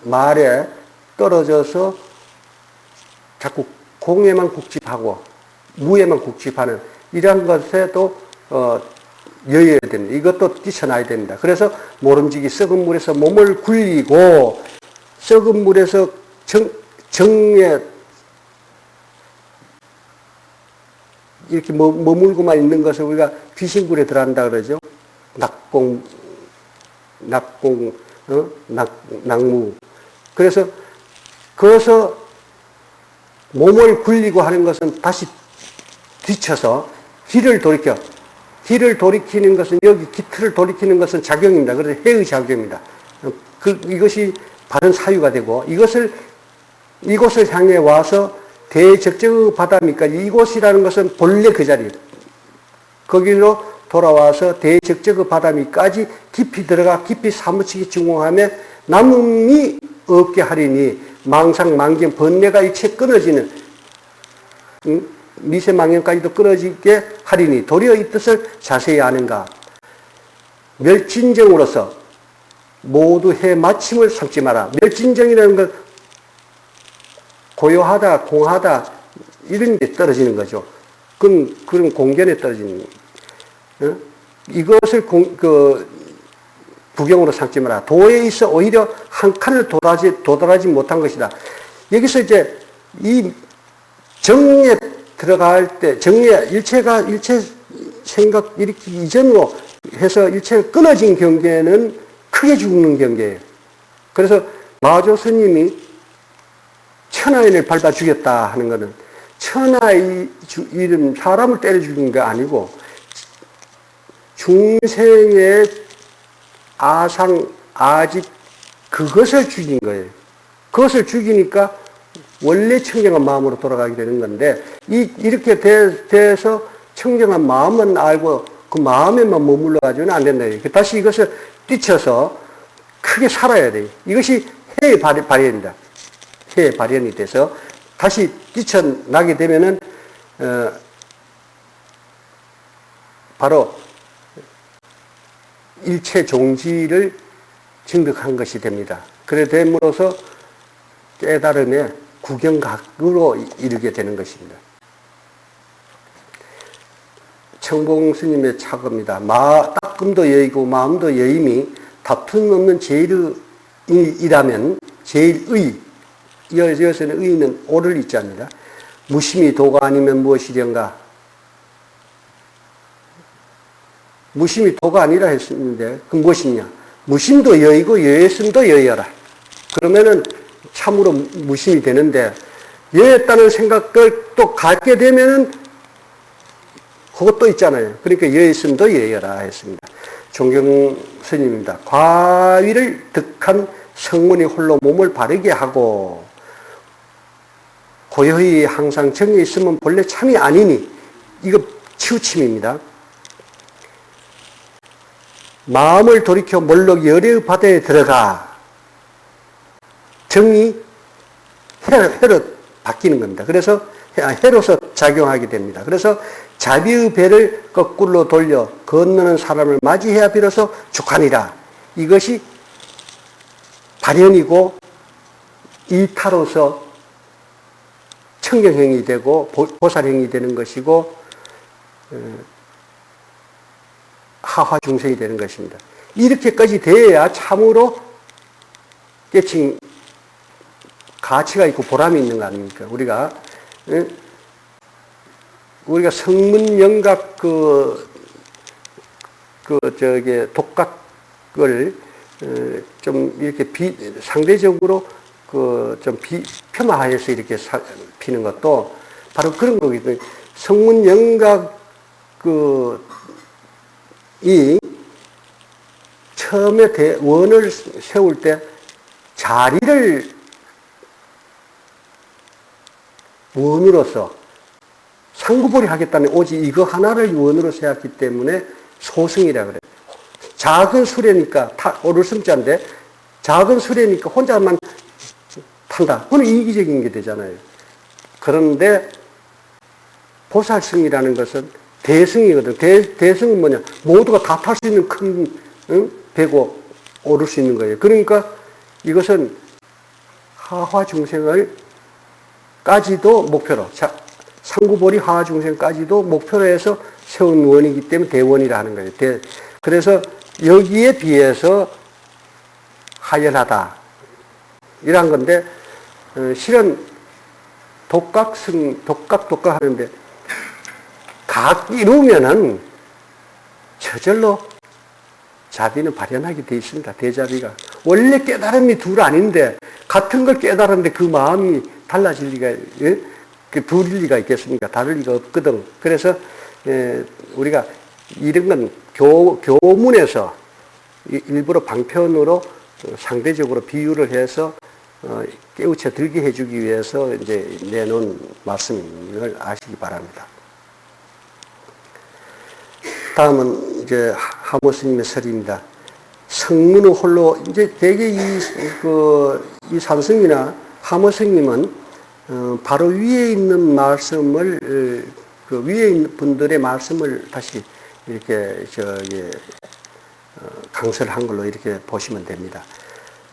말에 떨어져서 자꾸 공에만 국집하고 무에만 국집하는 이러한 것에도 여여야 됩니다. 이것도 뛰쳐나야 됩니다. 그래서 모름지기 썩은 물에서 몸을 굴리고 썩은 물에서 정에 이렇게 머물고만 있는 것을 우리가 귀신굴에 들어간다 그러죠. 낙무. 그래서 거기서 몸을 굴리고 하는 것은 다시 뒤쳐서 뒤를 돌이키는 것은 여기 기틀을 돌이키는 것은 작용입니다. 그래서 해의 작용입니다. 이것이 바른 사유가 되고 이곳을 향해 와서 대적적 바다미까지 이곳이라는 것은 본래 그 자리예요. 거기로 돌아와서 대적적 바다미까지 깊이 들어가 깊이 사무치게 증오하며 남음이 없게 하리니 망상망경 번뇌가 일체 끊어지는 미세망경까지도 끊어지게 하리니 도리어 이 뜻을 자세히 아는가. 멸진정으로서 모두 해 마침을 삼지 마라. 멸진정이라는 것 고요하다, 공하다 이런 게 떨어지는 거죠. 그런 공견에 떨어지는 거예요. 이것을 구경으로 삼지 마라. 도에 있어 오히려 한 칸을 도달하지 못한 것이다. 여기서 이제 이 정에 들어갈 때, 정에 일체 생각 일으키기 이전으로 해서 일체가 끊어진 경계는 크게 죽는 경계예요. 그래서 마조 스님이 천하인을 밟아 죽였다 하는 것은 천하의 이름 사람을 때려 죽인 게 아니고 중생의 아상, 아직 그것을 죽인 거예요. 그것을 죽이니까 원래 청정한 마음으로 돌아가게 되는 건데 이렇게 돼서 청정한 마음은 알고 그 마음에만 머물러 가지고는 안 된다. 다시 이것을 뛰쳐서 크게 살아야 돼요. 이것이 해의 발현이다. 해의 발현이 돼서 다시 뛰쳐나게 되면은 바로 일체 종지를 증득한 것이 됩니다. 그래 됨으로써 깨달음의 구경각으로 이르게 되는 것입니다. 청봉 스님의 차거입니다. 따끔도 여의고 마음도 여임이 다툼 없는 제일이라면 제일의, 여기서는 의는 오를 잊지 않습니다. 무심이 도가 아니면 무엇이련가? 무심이 도가 아니라 했는데 그 무엇이냐? 무심도 여의고 여였음도 여여라. 그러면은 참으로 무심이 되는데 여였다는 생각을 또 갖게 되면은 그것도 있잖아요. 그러니까 여였음도 여여라 했습니다. 종경 스님입니다. 과위를 득한 성문이 홀로 몸을 바르게 하고 고요히 항상 정에 있으면 본래 참이 아니니 이거 치우침입니다. 마음을 돌이켜 몰록 열의 바다에 들어가 정이 해로 바뀌는 겁니다. 그래서 해로서 작용하게 됩니다. 그래서 자비의 배를 거꾸로 돌려 건너는 사람을 맞이해야 비로소 죽하니라. 이것이 발현이고 이타로서 청경행이 되고 보살행이 되는 것이고 하화중생이 되는 것입니다. 이렇게까지 돼야 참으로 깨친 가치가 있고 보람이 있는 거 아닙니까? 우리가 성문영각 독각을 좀 이렇게 상대적으로 좀 폄하해서 이렇게 피는 것도 바로 그런 거거든요. 성문영각 이 처음에 원을 세울 때 자리를 원으로서 상구벌이 하겠다는 오직 이거 하나를 원으로 세웠기 때문에 소승이라 그래요. 작은 수레니까 오를 승자인데 작은 수레니까 혼자만 탄다. 그건 이기적인 게 되잖아요. 그런데 보살승이라는 것은 대승이거든. 대승은 뭐냐? 모두가 다 탈 수 있는 큰 배고 오를 수 있는 거예요. 그러니까 이것은 하화 중생을 까지도 목표로, 상구보리 하화 중생까지도 목표로 해서 세운 원이기 때문에 대원이라 하는 거예요. 그래서 여기에 비해서 하연하다. 이런 건데, 실은 독각 하는데, 각 이루면은 저절로 자비는 발현하게 되어 있습니다. 대자비가. 원래 깨달음이 둘 아닌데, 같은 걸 깨달았는데 그 마음이 달라질 리가, 둘일 리가 있겠습니까? 다를 리가 없거든. 그래서, 우리가 이런 건 교문에서 일부러 방편으로 상대적으로 비유를 해서 깨우쳐 들게 해주기 위해서 이제 내놓은 말씀을 아시기 바랍니다. 다음은 이제 하모 스님의 설입니다. 성문의 홀로 이제 대개 이 산승이나 하모 스님은 바로 위에 있는 말씀을 위에 있는 분들의 말씀을 다시 이렇게 강설을 한 걸로 이렇게 보시면 됩니다.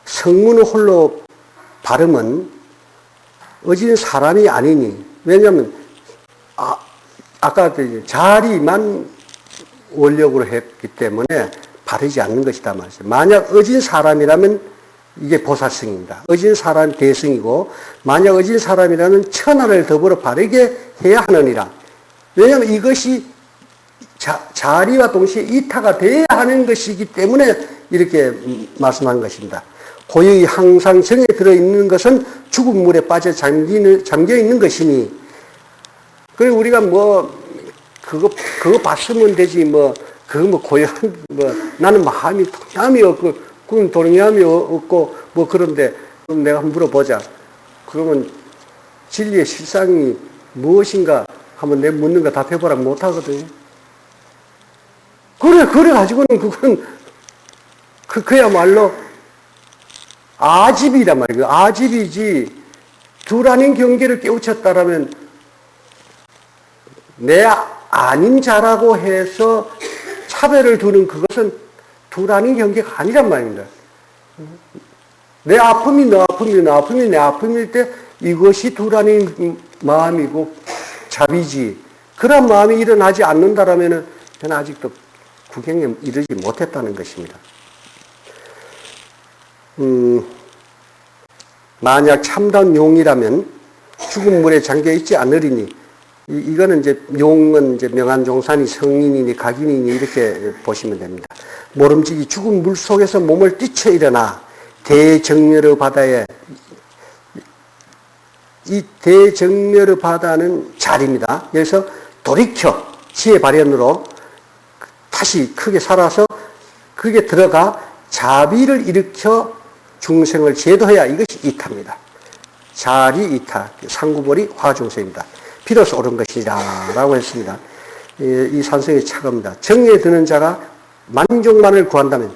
성문의 홀로 발음은 어진 사람이 아니니 왜냐하면 아까 자리만 원력으로 했기 때문에 바르지 않는 것이다 말이죠. 만약 어진 사람이라면 이게 보살성입니다. 어진 사람 대성이고, 만약 어진 사람이라면 천하를 더불어 바르게 해야 하느니라. 왜냐하면 이것이 자리와 동시에 이타가 돼야 하는 것이기 때문에 이렇게 말씀한 것입니다. 고역이 항상 정에 들어있는 것은 죽은 물에 빠져 잠겨있는 것이니, 그리고 우리가 그거 봤으면 되지, 고요한, 나는 마음이 통함이 없고, 그건 동의함이 없고, 그런데, 내가 한번 물어보자. 그러면 진리의 실상이 무엇인가 한번 내가 묻는 거 답해보라 못하거든. 그래가지고는 그야말로 아집이란 말이에요. 아집이지, 둘 아닌 경계를 깨우쳤다라면, 내 아닌 자라고 해서 차별을 두는 그것은 둘 아닌 경계가 아니란 말입니다. 내 아픔이 너 아픔이고 내 아픔이 내 아픔일 때 이것이 둘 아닌 마음이고 자비지. 그런 마음이 일어나지 않는다라면 저는 아직도 구경에 이르지 못했다는 것입니다. 만약 참다운 용이라면 죽은 물에 잠겨 있지 않으리니, 이거는 이제 용은 이제 명한종산이 성인이니 각인이니 이렇게 보시면 됩니다. 모름지기 죽은 물 속에서 몸을 뛰쳐 일어나 대정멸의 바다에, 이 대정멸의 바다는 자리입니다. 그래서 돌이켜 지혜 발현으로 다시 크게 살아서 그게 들어가 자비를 일으켜 중생을 제도해야 이것이 이타입니다. 자리 이타, 상구벌이 화중생입니다. 비로소 옳은 것이라 라고 했습니다. 이 산성이 차갑니다. 정에 드는 자가 만족만을 구한다면,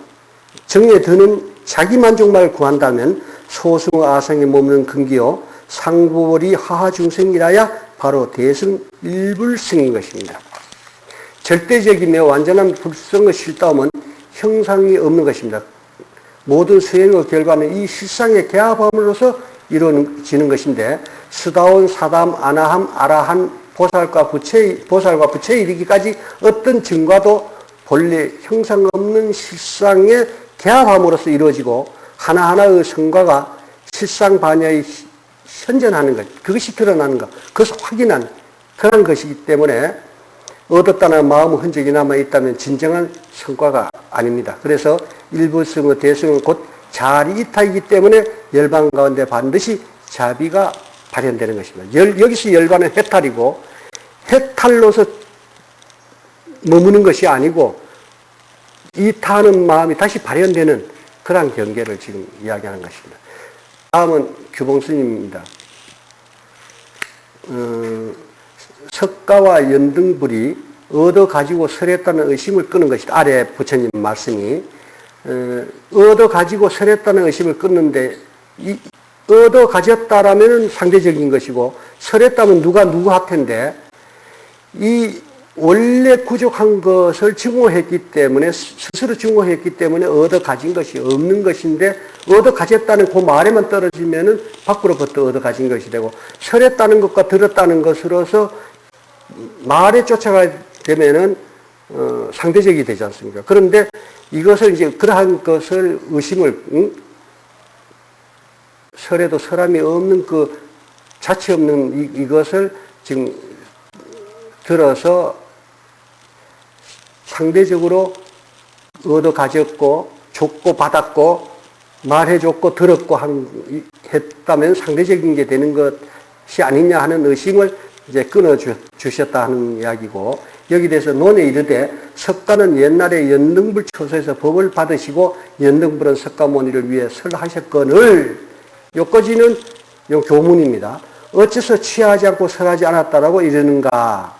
정에 드는 자기 만족만을 구한다면 소승 아성에 머무는 근기요 상구벌이 하하중생이라야 바로 대승 일불승인 것입니다. 절대적이며 완전한 불성의 실다움은 형상이 없는 것입니다. 모든 수행의 결과는 이 실상의 개합함으로써 이루어지는 것인데, 스다운, 사담, 아나함, 아라한, 보살과 부처에 이르기까지 어떤 증과도 본래 형상 없는 실상의 개합함으로써 이루어지고, 하나하나의 성과가 실상 반야에 현전하는 것, 그것이 드러나는 것, 그것을 확인한 그런 것이기 때문에 얻었다는 마음의 흔적이 남아있다면 진정한 성과가 아닙니다. 그래서 일부성의 대성은 곧 자리이타이기 때문에 열반 가운데 반드시 자비가 발현되는 것입니다. 여기서 열반은 해탈이고, 해탈로서 머무는 것이 아니고 이타하는 마음이 다시 발현되는 그러한 경계를 지금 이야기하는 것입니다. 다음은 규봉스님입니다. 석가와 연등불이 얻어 가지고 설했다는 의심을 끄는 것이다. 아래 부처님 말씀이 얻어 가지고 설했다는 의심을 끊는데, 얻어 가졌다라면 상대적인 것이고 설했다면 누가 누구한테인데, 이 원래 부족한 것을 증오했기 때문에, 스스로 증오했기 때문에 얻어 가진 것이 없는 것인데, 얻어 가졌다는 그 말에만 떨어지면은 밖으로부터 얻어 가진 것이 되고, 설했다는 것과 들었다는 것으로서 말에 쫓아가게 되면은 상대적이 되지 않습니까? 그런데 이것을 이제 그러한 것을 의심을, 설에도 설함이 없는 그 자체 없는 이것을 지금 들어서 상대적으로 얻어 가졌고 줬고 받았고 말해줬고 들었고 했다면 상대적인 게 되는 것이 아니냐 하는 의심을 이제 끊어주셨다 하는 이야기고, 여기 대해서 논에 이르되 석가는 옛날에 연등불 처소에서 법을 받으시고 연등불은 석가모니를 위해 설하셨거늘, 여기까지는 요 교문입니다. 어째서 취하지 않고 설하지 않았다라고 이러는가?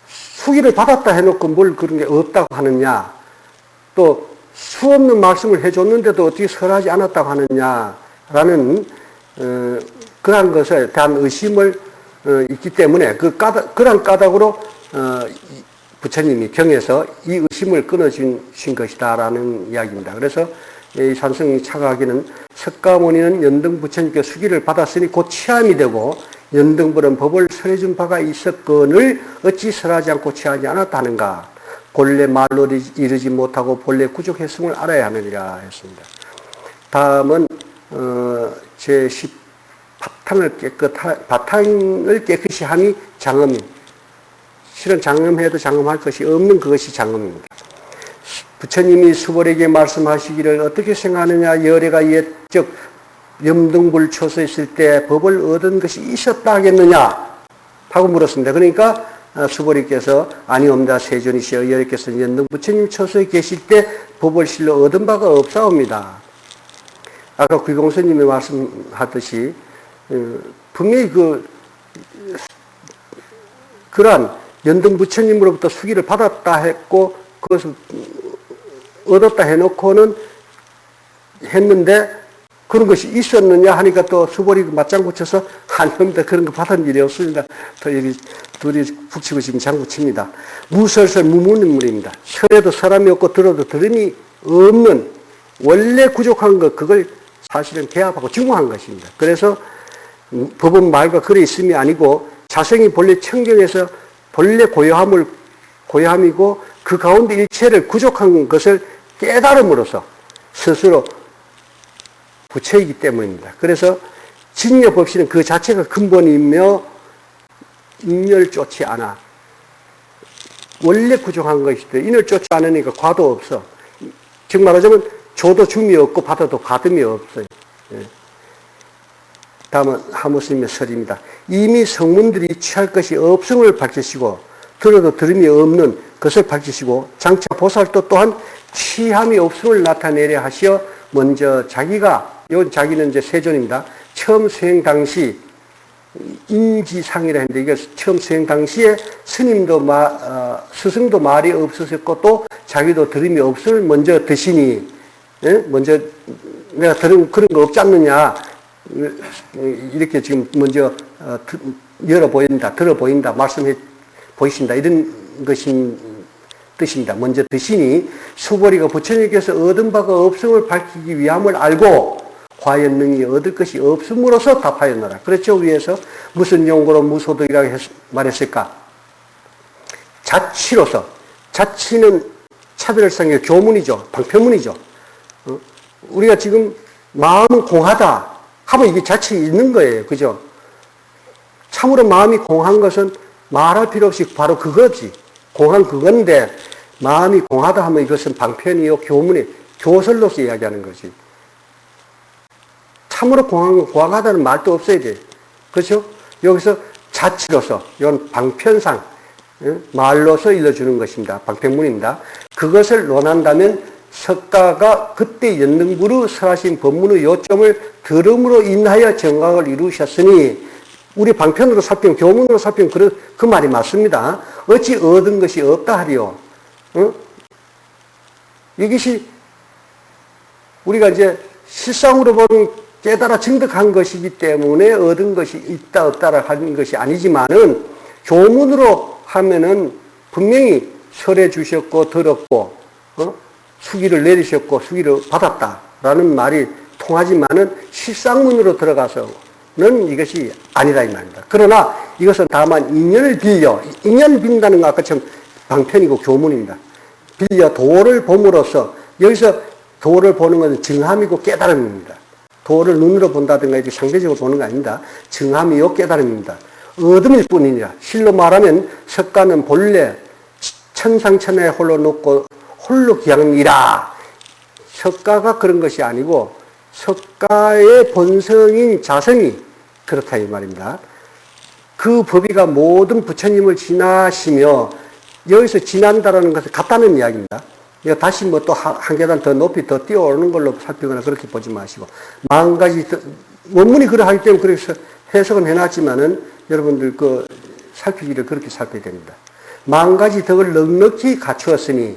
수기를 받았다 해놓고 뭘 그런 게 없다고 하느냐? 또 수 없는 말씀을 해줬는데도 어떻게 설하지 않았다고 하느냐라는 그러한 것에 대한 의심을 있기 때문에 그러한 까닭으로 부처님이 경에서 이 의심을 끊어주신 것이다라는 이야기입니다. 그래서 이 산성이 차가하기는 석가모니는 연등 부처님께 수기를 받았으니 곧 취함이 되고 연등불은 법을 설해준 바가 있었거늘 어찌 설하지 않고 취하지 않았다는가? 본래 말로 이르지 못하고 본래 구족했음을 알아야 하느니라 했습니다. 다음은 제10 바탕을 깨끗이 함이 장엄임. 실은 장엄해도 장엄할 것이 없는 그것이 장엄입니다. 부처님이 수벌에게 말씀하시기를 어떻게 생각하느냐, 열애가 옛적 염등불초소에 있을 때 법을 얻은 것이 있었다 하겠느냐 하고 물었습니다. 그러니까 수벌이께서 아니옵니다. 세존이시여 열애께서 연등부처님 초소에 계실 때 법을 실로 얻은 바가 없사옵니다. 아까 귀공스님이 말씀하듯이 분명히 그러한 연등부처님으로부터 수기를 받았다 했고 그것을 얻었다 해놓고는 했는데 그런 것이 있었느냐 하니까 또 수벌이 맞장구 쳐서 아닙니다. 그런 거 받은 일이 없습니다. 또 여기 둘이 북치고 지금 장구 칩니다. 무설설 무문인물입니다. 설에도 사람이 없고 들어도 들음이 없는 원래 부족한 것, 그걸 사실은 개합하고 증오한 것입니다. 그래서 법은 말과 글에 있음이 아니고 자성이 본래 청경에서 본래 고요함이고 그 가운데 일체를 부족한 것을 깨달음으로써 스스로 부처이기 때문입니다. 그래서 진nhập 없이는 그 자체가 근본이며 인연을 쫓지 않아. 원래 부족한 것이되 인을 쫓지 않으니까 과도 없어. 즉 말하자면 줘도 줌이 없고 받아도 가듬이 없어요. 예. 다음은 하무스님의 설입니다. 이미 성문들이 취할 것이 없음을 밝히시고 들어도 들음이 없는 것을 밝히시고 장차 보살도 또한 취함이 없음을 나타내려 하시어 먼저 자기가, 이 자기는 이제 세존입니다. 처음 수행 당시 인지상이라 했는데 이게 처음 수행 당시에 스님도 스승도 말이 없으셨고 또 자기도 들음이 없음을 먼저 드시니, 예? 먼저 내가 들은 그런 거 없지 않느냐 이렇게 지금 먼저 열어 보인다, 들어 보인다, 말씀해 보이신다 이런 것인 뜻입니다. 먼저 드시니 수보리가 부처님께서 얻은 바가 없음을 밝히기 위함을 알고 과연 능히 얻을 것이 없음으로써 답하였노라. 그렇죠. 위에서 무슨 용고로 무소득이라고 말했을까? 자치로서, 자치는 차별상의 교문이죠. 방편문이죠. 우리가 지금 마음은 공하다 하면 이게 자치 있는 거예요. 그죠? 참으로 마음이 공한 것은 말할 필요 없이 바로 그거지. 공한 그건데 마음이 공하다 하면 이것은 방편이요 교문이 교설로서 이야기하는 거지. 참으로 공하다는 말도 없어야 돼. 그렇죠? 여기서 자치로서 이건 방편상 말로서 일러주는 것입니다. 방편문입니다. 그것을 논한다면 석가가 그때 연등부로 설하신 법문의 요점을 들음으로 인하여 정각을 이루셨으니 우리 방편으로 살피면 교문으로 살피면 그 말이 맞습니다. 어찌 얻은 것이 없다 하리요. 이것이 우리가 이제 실상으로 보면 깨달아 증득한 것이기 때문에 얻은 것이 있다 없다를 하는 것이 아니지만은 교문으로 하면은 분명히 설해 주셨고 들었고 수기를 내리셨고 수기를 받았다라는 말이 통하지만은 실상문으로 들어가서는 이것이 아니라 이 말입니다. 그러나 이것은 다만 인연을 빌려, 인연 빈다는 건 아까처럼 방편이고 교문입니다. 빌려 도를 봄으로써 여기서 도를 보는 것은 증함이고 깨달음입니다. 도를 눈으로 본다든가 이렇게 상대적으로 보는 거 아닙니다. 증함이요 깨달음입니다. 얻음일 뿐이니라. 실로 말하면 석가는 본래 천상천하에 홀로 놓고 홀로 기양이라. 석가가 그런 것이 아니고 석가의 본성인 자성이 그렇다 이 말입니다. 그 법의가 모든 부처님을 지나시며 여기서 지난다라는 것은 같다는 이야기입니다. 이거 다시 뭐 또 한 계단 더 높이 더 뛰어오르는 걸로 살피거나 그렇게 보지 마시고 만 가지 원문이 그러하기 때문에 그래서 해석은 해놨지만은 여러분들 그 살피기를 그렇게 살펴야 됩니다. 만 가지 덕을 넉넉히 갖추었으니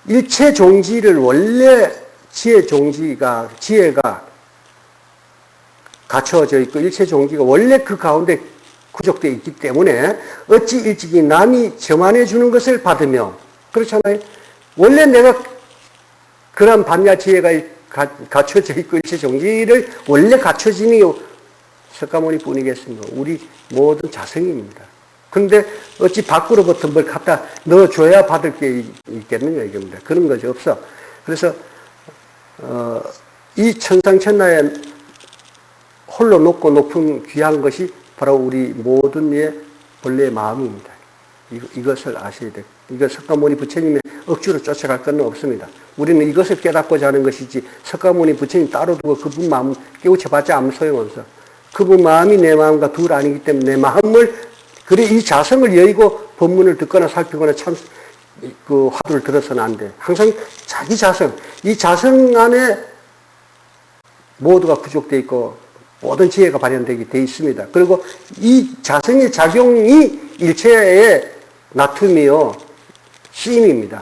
일체 종지를 원래 지혜가 갖춰져 있고 일체 종지가 원래 그 가운데 구족되어 있기 때문에 어찌 일찍이 남이 점안해 주는 것을 받으며 그렇잖아요. 원래 내가 그런 반야 지혜가 갖춰져 있고 일체 종지를 원래 갖춰지니 석가모니 뿐이겠습니까? 우리 모든 자성입니다. 그런데 어찌 밖으로부터 뭘 갖다 넣어줘야 받을 게 있겠느냐 이겁니다. 그런 것이 없어. 그래서 이 천상천하에 홀로 높고 높은 귀한 것이 바로 우리 모든 이의 본래의 마음입니다. 이것을 아셔야 돼요. 이거 석가모니 부처님의 억지로 쫓아갈 건 없습니다. 우리는 이것을 깨닫고자 하는 것이지 석가모니 부처님 따로 두고 그분 마음 깨우쳐봤자 아무 소용없어. 그분 마음이 내 마음과 둘 아니기 때문에 내 마음을 그래 이 자성을 여의고 법문을 듣거나 살피거나 참 그 화두를 들어서는 안 돼. 항상 자기 자성, 이 자성 안에 모두가 부족되어 있고 모든 지혜가 발현되게 되어 있습니다. 그리고 이 자성의 작용이 일체의 나툼이요 쓰임입니다.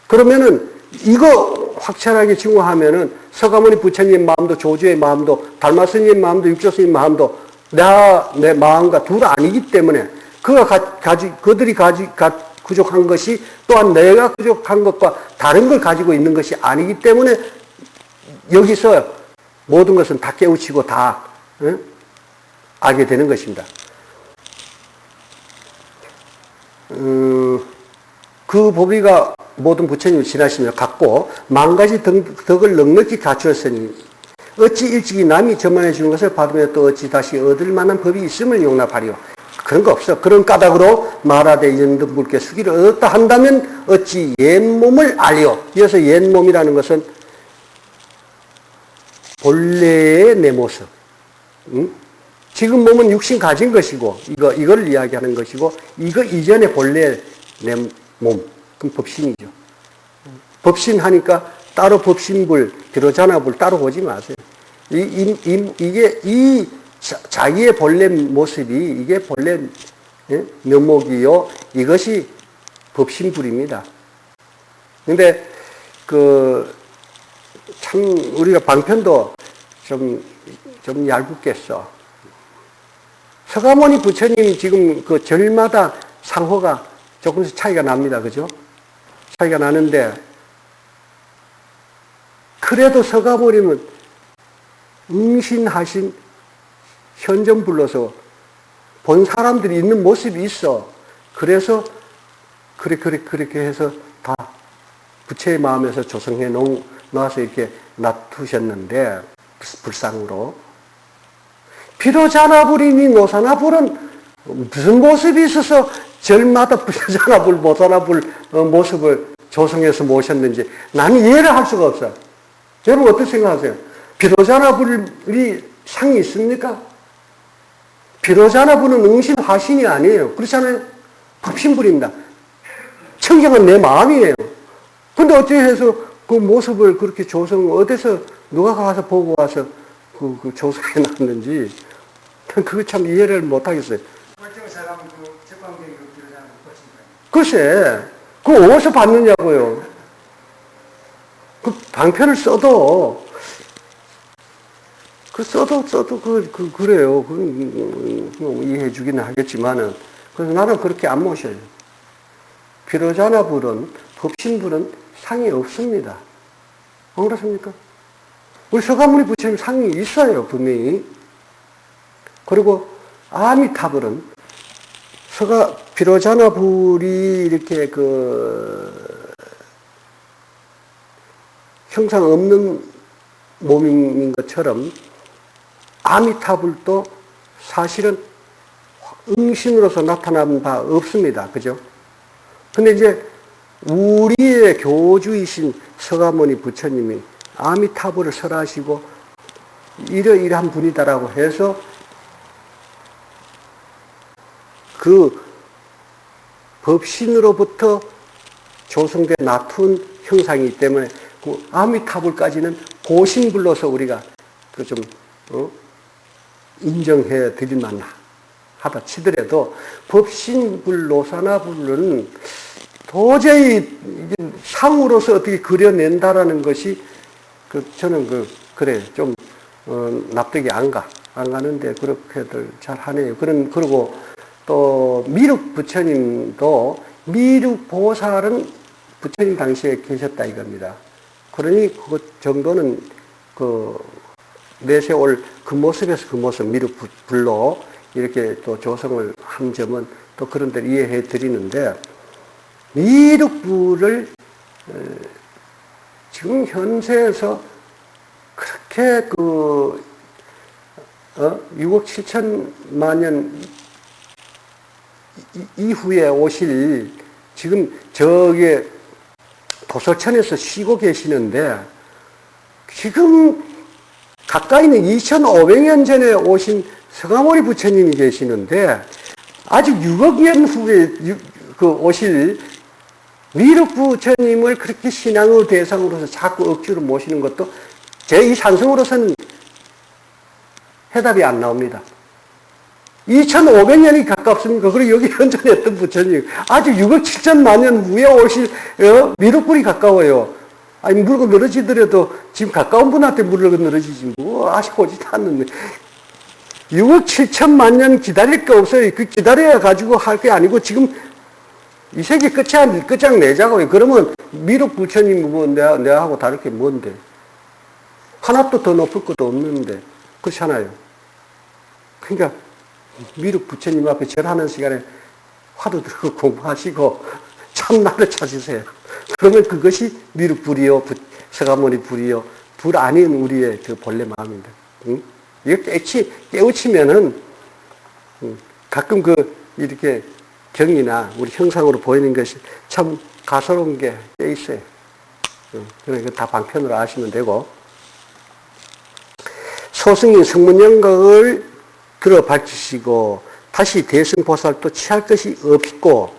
그러면은 이거 확철하게 증오하면은 서가모니 부처님 마음도 조주의 마음도 달마스님 마음도 육조스님 마음도 내 마음과 둘 아니기 때문에 그들이 부족한 것이 또한 내가 부족한 것과 다른 걸 가지고 있는 것이 아니기 때문에 여기서 모든 것은 다 깨우치고 다 알게 되는 것입니다. 그 보비가 모든 부처님을 지나시며 갖고 만 가지 덕을 넉넉히 갖추었으니 어찌 일찍이 남이 전만해 주는 것을 받으며 또 어찌 다시 얻을 만한 법이 있음을 용납하리요. 그런 거 없어. 그런 까닭으로 말하되 연등불께 수기를 얻었다 한다면 어찌 옛몸을 알리요. 이어서 옛몸이라는 것은 본래의 내 모습. 지금 몸은 육신 가진 것이고 이걸 이야기하는 것이고 이거 이전에 본래 내 몸. 그럼 법신이죠. 법신하니까 따로 법신불, 비로자나불 따로 보지 마세요. 이게 자기의 본래 모습이 이게 본래 면목이요. 이것이 법신불입니다. 근데 참 우리가 방편도 좀 얄궂게 써. 서가모니 부처님 지금 그 절마다 상호가 조금씩 차이가 납니다. 그죠? 차이가 나는데 그래도 서가모님은 응신하신 현전 불러서 본 사람들이 있는 모습이 있어. 그래서 그렇게 해서 다 부처의 마음에서 조성해 놓아서 이렇게 놔두셨는데 불상으로 비로자나불이니 노사나불은 무슨 모습이 있어서 절마다 비로자나불, 모사나불 모습을 조성해서 모셨는지 나는 이해를 할 수가 없어요. 여러분 어떻게 생각하세요? 비로자나불이 상이 있습니까? 비로자나불은 응신 화신이 아니에요. 그렇잖아요? 법신불입니다. 청정은 내 마음이에요. 근데 어떻게 해서 그 모습을 그렇게 어디서 누가 가서 보고 와서 그 조성해 놨는지 그거 참 이해를 못 하겠어요. 글쎄, 그거 어디서 봤느냐고요. 그 방편을 써도 그래요. 이해해 주기는 하겠지만은 그래서 나는 그렇게 안 모셔요. 비로자나불은 법신불은 상이 없습니다. 안 그렇습니까? 우리 서가모니 부처님 상이 있어요, 분명히. 그리고 아미타불은 비로자나불이 이렇게 형상 없는 몸인 것처럼 아미타불도 사실은 응신으로서 나타난 바 없습니다. 그죠? 근데 이제 우리의 교주이신 서가모니 부처님이 아미타불을 설하시고 이러이러한 분이다라고 해서 그 법신으로부터 조성된 나툰 형상이기 때문에 그 아미타불까지는 고신불로서 우리가 인정해 드릴 만하다 치더라도 법신불, 노사나불은 도저히 상으로서 어떻게 그려낸다라는 것이 저는 그래 좀 납득이 안 가는데 그렇게들 잘 하네요. 그리고 또 미륵 부처님도 미륵 보살은 부처님 당시에 계셨다 이겁니다. 그러니 그것 정도는 내세올 그 모습에서 그 모습 미륵 불로 이렇게 또 조성을 한 점은 또 그런 데를 이해해 드리는데 미륵불을 지금 현세에서 그렇게 그렇게 6억 7천만 년 이후에 오실 지금 저기 도서천에서 쉬고 계시는데 지금 가까이는 2500년 전에 오신 서가모니 부처님이 계시는데 아직 6억 년 후에 오실 미륵 부처님을 그렇게 신앙의 대상으로서 자꾸 억지로 모시는 것도 제2산성으로서는 해답이 안 나옵니다. 2500년이 가깝습니까? 그리고 여기 현존했던 부처님 아직 6억 7천만 년 후에 오실 미륵불이 가까워요. 아니 물고 늘어지더라도 지금 가까운 분한테 물고 늘어지지 뭐 아쉽고 오지도 않는데 6억 7천만 년 기다릴 게 없어요. 그 기다려야 가지고 할 게 아니고 지금 이 세계 끝장내자고요. 그러면 미륵 부처님 뭐 내하고 다를 게 뭔데? 하나도 더 높을 것도 없는데 그렇잖아요. 그러니까 미륵 부처님 앞에 절하는 시간에 화두 들고 공부하시고 참나를 찾으세요. 그러면 그것이 미륵 불이요, 서가모니 불이요, 불 아닌 우리의 그 본래 마음입니다. 응? 이거 깨우치면은 가끔 이렇게 경이나 우리 형상으로 보이는 것이 참 가소로운 게 꽤 있어요. 그러니까 다 방편으로 아시면 되고. 소승인 성문영각을 들어 밝히시고 다시 대승보살도 취할 것이 없고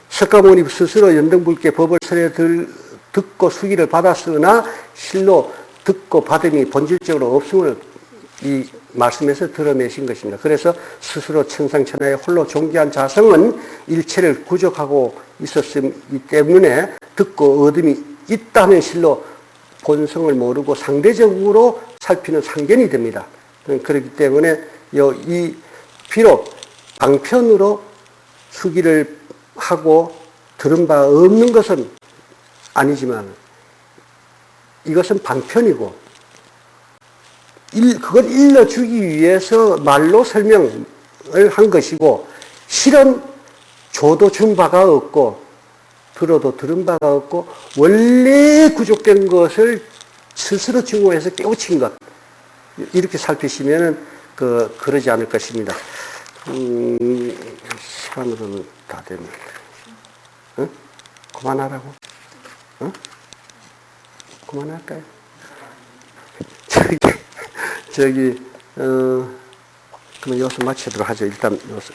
석가모니 스스로 연등불께 법을 설해 듣고 수기를 받았으나 실로 듣고 받음이 본질적으로 없음을 이 말씀에서 드러내신 것입니다. 그래서 스스로 천상천하에 홀로 존귀한 자성은 일체를 구족하고 있었기 때문에 듣고 얻음이 있다면 실로 본성을 모르고 상대적으로 살피는 상견이 됩니다. 그렇기 때문에 이 비록 방편으로 수기를 하고 들은 바 없는 것은 아니지만 이것은 방편이고 그걸 일러주기 위해서 말로 설명을 한 것이고 실은 줘도 준 바가 없고 들어도 들은 바가 없고 원래 구족된 것을 스스로 증오해서 깨우친 것 이렇게 살피시면 그러지 않을 것입니다. 시간으로는 다 됐는데 그만하라고? 그만할까요? 그러면 여기서 마치도록 하죠. 일단 여기서.